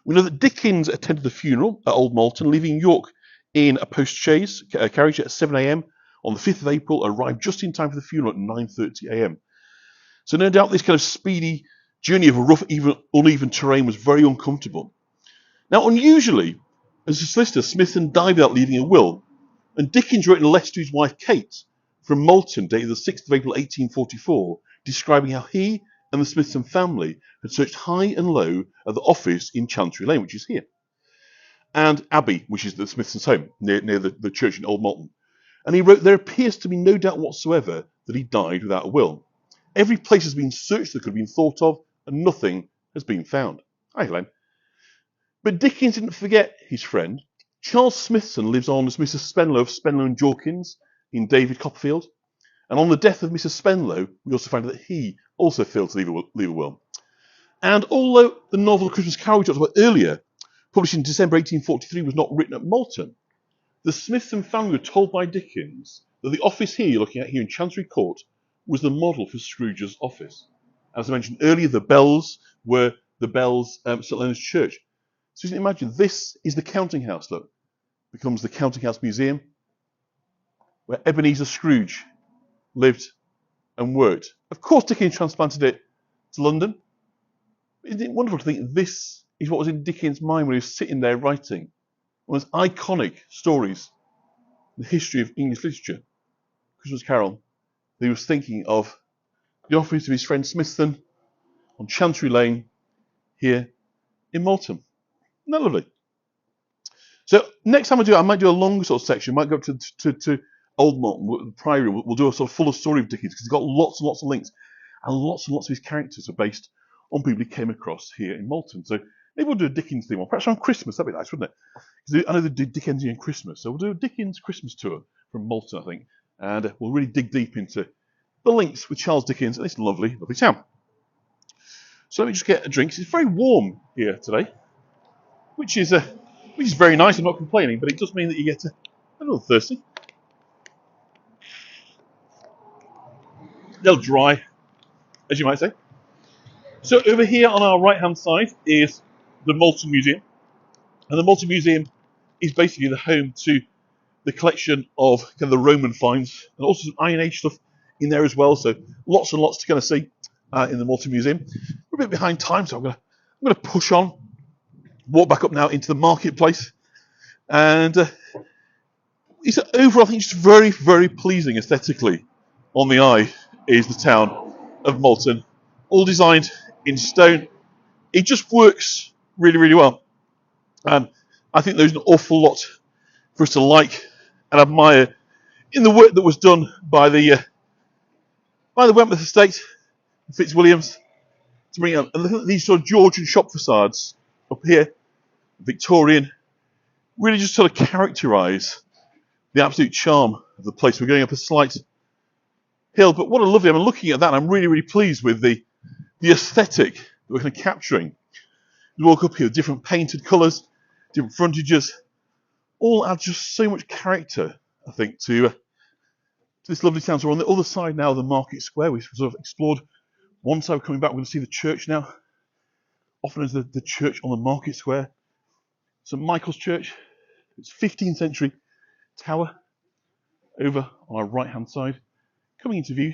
We know that Dickens attended the funeral at Old Malton, leaving York in a post-chaise carriage at 7 a.m. on the 5th of April, arrived just in time for the funeral at 9:30 a.m. So no doubt this kind of speedy journey of a rough, even uneven terrain was very uncomfortable. Now, unusually, as a solicitor, Smithson died without leaving a will, and Dickens wrote a letter to his wife Kate from Malton, dated the 6th of April 1844, describing how he and the Smithson family had searched high and low at the office in Chancery Lane, which is here, and Abbey, which is the Smithson's home, near the church in Old Malton. And he wrote, there appears to be no doubt whatsoever that he died without a will. Every place has been searched that could have been thought of, and nothing has been found. Hi, Helen. But Dickens didn't forget his friend. Charles Smithson lives on as Mr. Spenlow of Spenlow and Jorkins in David Copperfield. And on the death of Mr. Spenlow, we also find that he also failed to leave a will. And although the novel Christmas Carol we talked about earlier, published in December 1843, was not written at Malton, the Smithson family were told by Dickens that the office here, you're looking at here in Chancery Court, was the model for Scrooge's office. As I mentioned earlier, the bells were the bells at St Leonard's Church. So you can imagine, this is the counting house, look. Becomes the Counting House Museum, where Ebenezer Scrooge lived and worked. Of course, Dickens transplanted it to London. Isn't it wonderful to think this is what was in Dickens' mind when he was sitting there writing one of those iconic stories in the history of English literature, Christmas Carol. He was thinking of the office of his friend Smithson on Chancery Lane here in Malton. Isn't that lovely? So next time I might do a longer sort of section. I might go up to Old Malton, the Priory. We'll do a sort of fuller story of Dickens, because he's got lots and lots of links, and lots of his characters are based on people he came across here in Malton. So maybe we'll do a Dickens theme one, perhaps around Christmas. That'd be nice, wouldn't it? Because I know they do Dickensian Christmas, so we'll do a Dickens Christmas tour from Malton, I think, and we'll really dig deep into the links with Charles Dickens and this lovely, lovely town. So let me just get a drink. It's very warm here today, which is very nice. I'm not complaining, but it does mean that you get a little thirsty. They'll dry, as you might say. So over here on our right-hand side is the Malton Museum. And the Malton Museum is basically the home to the collection of kind of the Roman finds, and also some Iron Age stuff in there as well. So lots and lots to kind of see in the Malton Museum. We're a bit behind time, so I'm going to push on, walk back up now into the marketplace. And it's overall, I think, just very, very pleasing aesthetically on the eye is the town of Malton, all designed in stone. It just works really, really well. And I think there's an awful lot for us to like and admire in the work that was done by the Wentworth Estate, Fitzwilliams, to bring up. And look at these sort of Georgian shop facades up here, Victorian, really just sort of characterise the absolute charm of the place. We're going up a slight hill, but what a lovely, I'm looking at that, and I'm really, really pleased with the aesthetic that we're kind of capturing. You walk up here with different painted colours, different frontages, all add just so much character, I think, to this lovely town. So we're on the other side now of the market square. We've sort of explored one side. We're coming back, we're going to see the church now, often as the church on the market square. St Michael's Church, it's 15th century tower over on our right hand side, coming into view.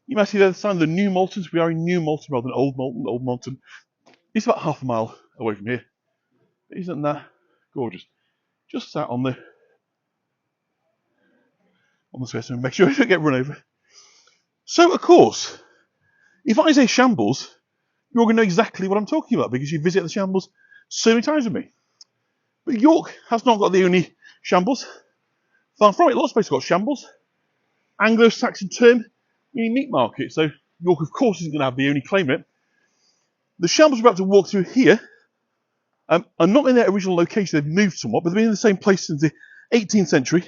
You might see there the sign of the New Malton. We are in New Malton rather than Old Malton. Old Malton. It's about half a mile away from here. Isn't that gorgeous? Just sat on the square, so make sure I don't get run over. So, of course, if I say shambles, you're going to know exactly what I'm talking about, because you visit the shambles so many times with me. But York has not got the only shambles. Far from it, lots of places got shambles. Anglo-Saxon term meaning meat market. So York, of course, isn't going to have the only claim in it. The shambles we're about to walk through here are not in their original location. They've moved somewhat, but they've been in the same place since the 18th century.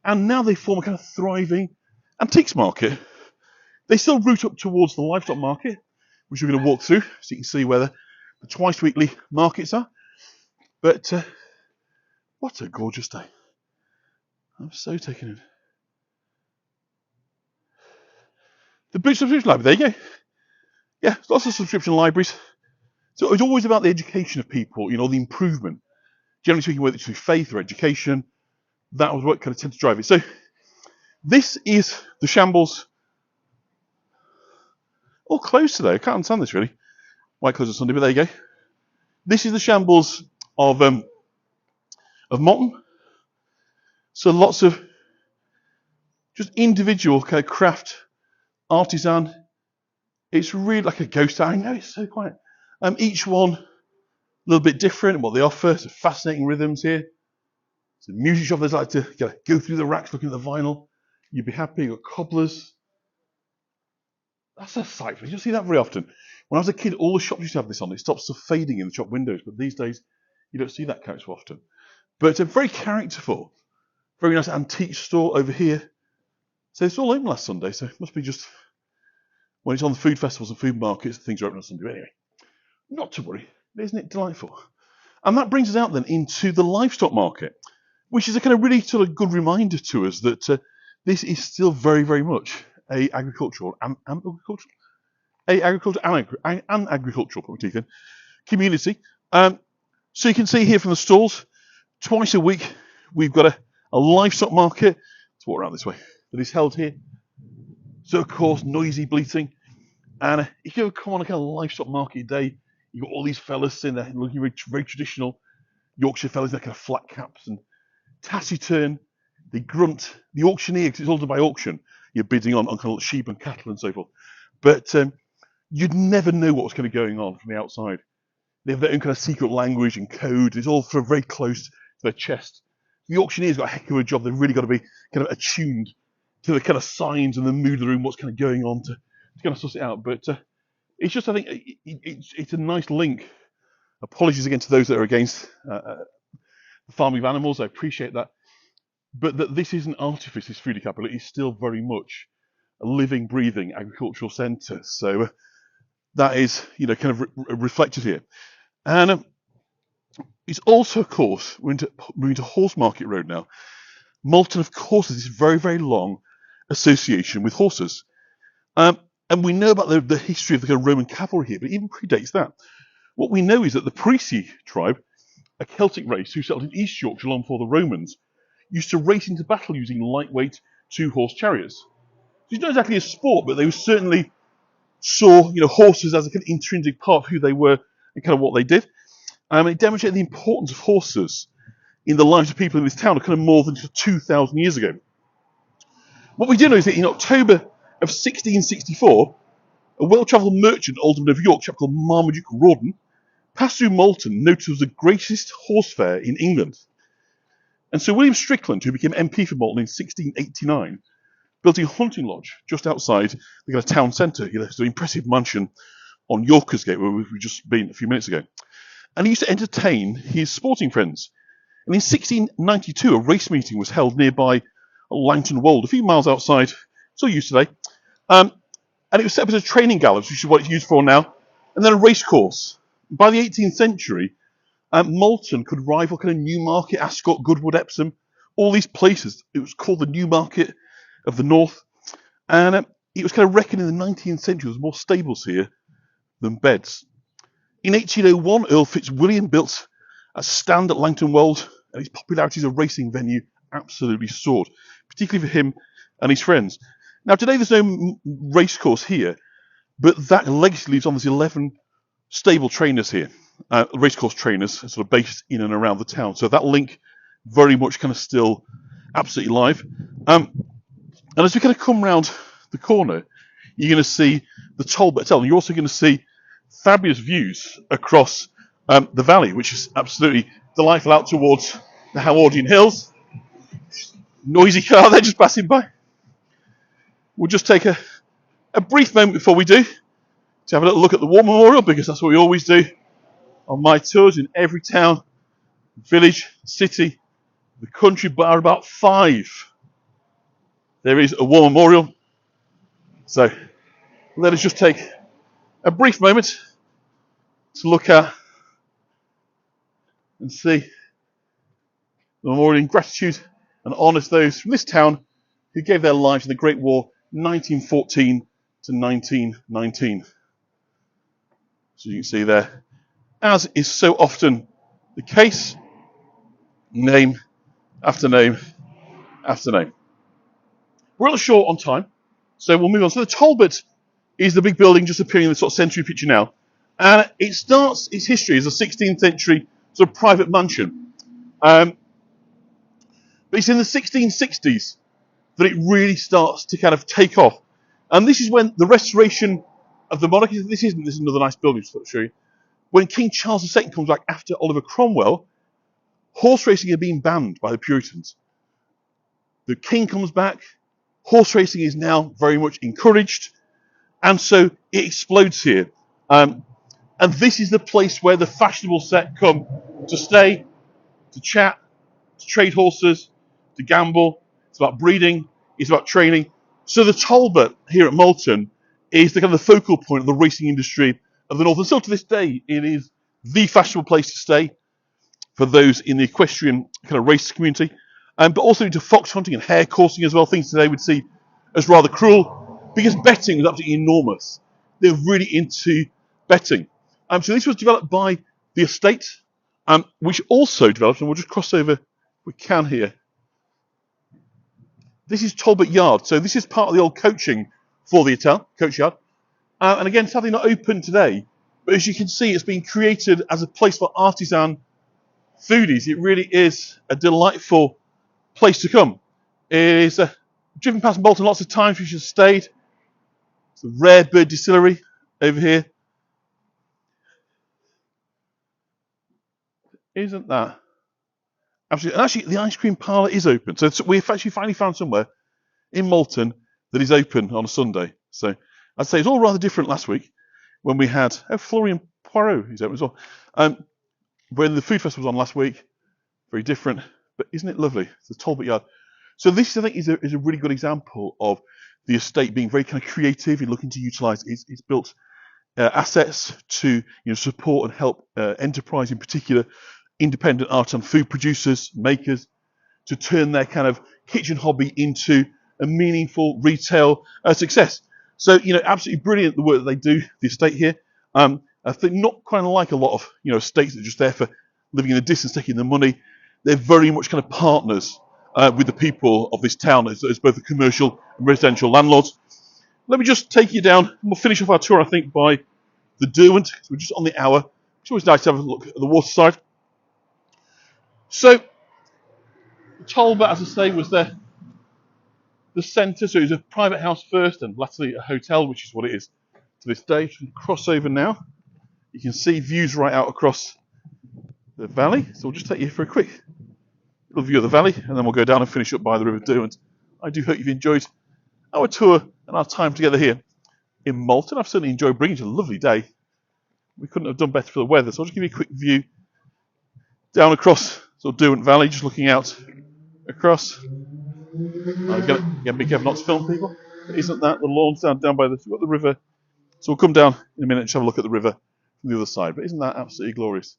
And now they form a kind of thriving antiques market. They still route up towards the livestock market, which we're going to walk through, so you can see where the twice weekly markets are. But what a gorgeous day. I'm so taken in. The British Subscription Library, there you go. Yeah, lots of subscription libraries. So it's always about the education of people, you know, the improvement. Generally speaking, whether it's through faith or education, that was what kind of tends to drive it. So this is the shambles. All closed today. I can't understand this really. Why close on Sunday, but there you go. This is the shambles of Malton. So lots of just individual kind of craft artisan. It's really like a ghost town. I know, it's so quiet. Each one a little bit different in what they offer. So fascinating rhythms here. So music shop, there's like to go through the racks looking at the vinyl. You'd be happy. You've got cobblers. That's a sight. You don't see that very often. When I was a kid, all the shops used to have this on. It stopped fading in the shop windows, but these days You don't see that character often. But a very characterful, very nice antique store over here. So it's all open last Sunday, so it must be just when it's on the food festivals and food markets, things are open on Sunday. But anyway, not to worry, isn't it delightful? And that brings us out then into the livestock market, which is a kind of really sort of good reminder to us that this is still very, very much a agricultural and agricultural community. So you can see here from the stalls, twice a week we've got a livestock market. Let's walk around this way. That is held here. So of course, noisy bleating. And if you ever come on a kind of livestock market day, you've got all these fellas sitting there looking very, very traditional Yorkshire fellas, their kind of flat caps and taciturn. They grunt. The auctioneer, because it's all done by auction, you're bidding on kind of sheep and cattle and so forth. But you'd never know what was kind of going on from the outside. They have their own kind of secret language and code. It's all sort of very close to their chest. The auctioneer's got a heck of a job. They've really got to be kind of attuned to the kind of signs and the mood of the room, what's kind of going on to kind of suss it out. But it's just, I think, it's a nice link. Apologies again to those that are against farming of animals. I appreciate that. But that this isn't artifice, this foodie capital. It is still very much a living, breathing agricultural centre. So that is, kind of reflected here. And it's also, of course, we're into Horse Market Road now. Malton, of course, has this very, very long association with horses. And we know about the history of the kind of Roman cavalry here, but it even predates that. What we know is that the Parisi tribe, a Celtic race who settled in East Yorkshire long before the Romans, used to race into battle using lightweight two-horse chariots. So it's not exactly a sport, but they certainly saw, horses as a kind of intrinsic part of who they were and kind of what they did. It demonstrated the importance of horses in the lives of people in this town kind of more than 2,000 years ago. What we do know is that in October of 1664, a well-travelled merchant, alderman of York, chap called Marmaduke Rawdon, passed through Malton, noted as the greatest horse fair in England. And so William Strickland, who became MP for Malton in 1689, built a hunting lodge just outside the kind of town centre. It's an impressive mansion on Yorkers Gate, where we've just been a few minutes ago. And he used to entertain his sporting friends. And in 1692, a race meeting was held nearby Langton Wold, a few miles outside, still used today. And it was set up as a training gallops, which is what it's used for now, and then a race course. By the 18th century, Malton could rival kind of Newmarket, Ascot, Goodwood, Epsom, all these places. It was called the Newmarket of the North. And it was kind of reckoned in the 19th century there was more stables here than beds. In 1801, Earl Fitzwilliam built a stand at Langton Wold, and his popularity as a racing venue absolutely soared, particularly for him and his friends. Now, today there's no racecourse here, but that legacy lives on. There's 11 stable trainers here, racecourse trainers, sort of based in and around the town. So that link very much kind of still absolutely live. And as we kind of come round the corner, you're going to see the Talbot Hotel, and you're also going to see fabulous views across the valley, which is absolutely delightful out towards the Howardian Hills. Noisy car there just passing by. We'll just take a brief moment before we do to have a little look at the War Memorial, because that's what we always do on my tours in every town, village, city, the country, bar about 5. There is a War Memorial. So let us just take a brief moment to look at and see the memorial in gratitude and honour to those from this town who gave their lives in the Great War, 1914 to 1919. So you can see there, as is so often the case, name after name after name. We're a little short on time, so we'll move on. So the Talbot is the big building just appearing in the sort of century picture now. And it starts its history as a 16th century sort of private mansion. But it's in the 1660s that it really starts to kind of take off. And this is when the restoration of the monarchy, this is another nice building to show you. When King Charles II comes back after Oliver Cromwell, horse racing had been banned by the Puritans. The king comes back, horse racing is now very much encouraged, and so it explodes here. And this is the place where the fashionable set come to stay, to chat, to trade horses, to gamble. It's about breeding, it's about training. So the Talbot here at Malton is the kind of the focal point of the racing industry of the north. And still to this day, it is the fashionable place to stay for those in the equestrian kind of race community. But also into fox hunting and hare coursing as well, things today would see as rather cruel, because betting was absolutely enormous. They were really into betting. So this was developed by the estate, which also developed, and we'll just cross over if we can here. This is Talbot Yard. So this is part of the old coaching for the hotel, coach yard. And again, sadly not open today, but as you can see, it's been created as a place for artisan foodies. It really is a delightful place to come. It is driven past Malton lots of times, we should have stayed. It's a rare bird distillery over here. Isn't that? Absolutely. And actually, the ice cream parlour is open. So we've actually finally found somewhere in Malton that is open on a Sunday. So I'd say it's all rather different last week when we had Florian Poirot is open as well. When the food festival was on last week, very different. But isn't it lovely? It's the Talbot Yard. So this, I think, is a really good example of the estate being very kind of creative in looking to utilise its built assets to support and help enterprise, in particular independent art and food producers, makers, to turn their kind of kitchen hobby into a meaningful retail success. So absolutely brilliant the work that they do, the estate here. I think not quite like a lot of estates that are just there for living in the distance, taking the money. They're very much kind of partners with the people of this town as both the commercial and residential landlords. Let me just take you down, and we'll finish off our tour, I think, by the Derwent. So we're just on the hour. It's always nice to have a look at the waterside. So, Talbot, as I say, was the centre. So it was a private house first, and latterly a hotel, which is what it is to this day. So we can cross over now. You can see views right out across the valley. So we'll just take you for a quick little view of the valley, and then we'll go down and finish up by the River Derwent. I do hope you've enjoyed our tour and our time together here in Malton. I've certainly enjoyed bringing you a lovely day. We couldn't have done better for the weather. So I'll just give you a quick view down across sort of Derwent Valley, just looking out across. Again, be careful not to film people. But isn't that the lawns down by we've got the river. So we'll come down in a minute and have a look at the river from the other side. But isn't that absolutely glorious?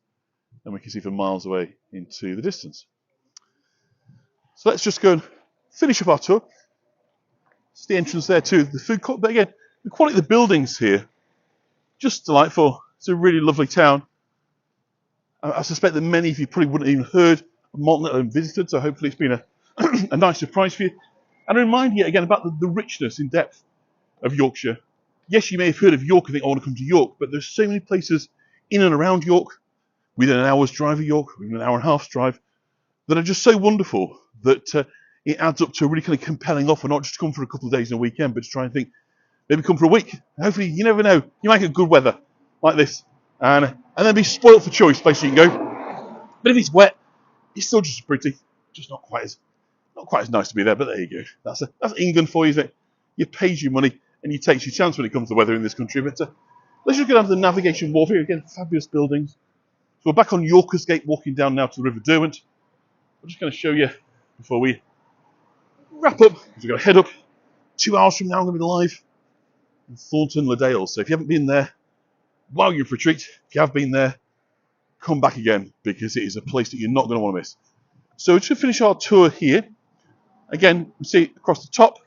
And we can see for miles away into the distance. So let's just go and finish up our tour. It's the entrance there to the food court. But again, the quality of the buildings here, just delightful. It's a really lovely town. I suspect that many of you probably wouldn't have even heard of Malton and visited, so hopefully it's been a nice surprise for you. And I remind you again about the richness in depth of Yorkshire. Yes, you may have heard of York and think, I want to come to York, but there's so many places in and around York, within an hour's drive of York, within an hour and a half's drive, that are just so wonderful that it adds up to a really kind of compelling offer, not just to come for a couple of days and a weekend, but to try and think, maybe come for a week. Hopefully, you never know, you might get good weather like this, and then be spoilt for choice, place you can go. But if it's wet, it's still just as pretty, just not quite as nice to be there. But there you go. That's England for you, isn't it? You pays your money and you take your chance when it comes to weather in this country. But let's just go down to the navigation wharf here again. Fabulous buildings. So we're back on Yorkers Gate, walking down now to the River Derwent. I'm just going to show you before we wrap up. We're going to head up 2 hours from now. I'm going to be live in Thornton Le Dale. So if you haven't been there, wow, you're for a treat. If you have been there, come back again, because it is a place that you're not going to want to miss. So to finish our tour here, again, you see across the top,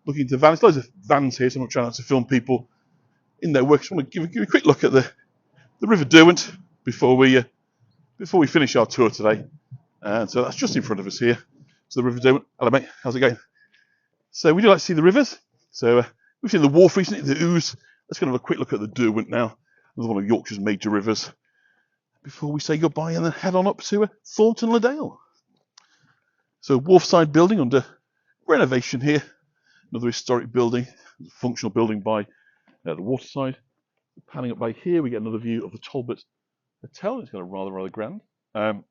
looking into the vans. There's loads of vans here, so I'm not trying not to film people in their work. I just want to give you a quick look at the River Derwent before we finish our tour today. And so that's just in front of us here. So the River Derwent. Hello, mate. How's it going? So we do like to see the rivers. So we've seen the wharf recently, the Ouse. Let's go and have a quick look at the Derwent now. Another one of Yorkshire's major rivers. Before we say goodbye and then head on up to Thornton Le Dale. So wharfside building under renovation here. Another historic building, functional building by the waterside. Panning up by here, we get another view of the Talbot Hotel. It's got a rather grand. And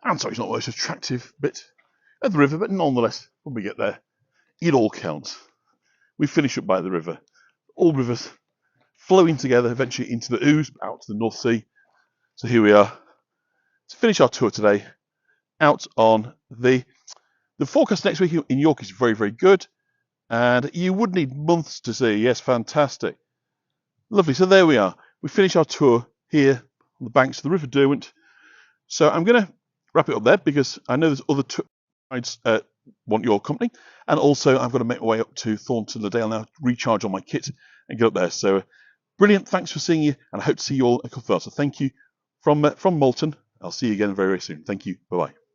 sorry, it's not the most attractive bit of the river, but nonetheless, when we get there, it all counts. We finish up by the river. all rivers flowing together eventually into the Ouse, out to the North Sea. So here we are to finish our tour today, out on the forecast next week in York is very, very good, and you would need months to see. Yes, fantastic. Lovely. So there we are. We finish our tour here on the banks of the River Derwent. So I'm going to wrap it up there because I know there's other guides want your company, and also I've got to make my way up to Thornton le Dale now, recharge on my kit and get up there. So brilliant. Thanks for seeing you, and I hope to see you all a couple of hours. So thank you from Malton. I'll see you again very, very soon. Thank you. Bye bye.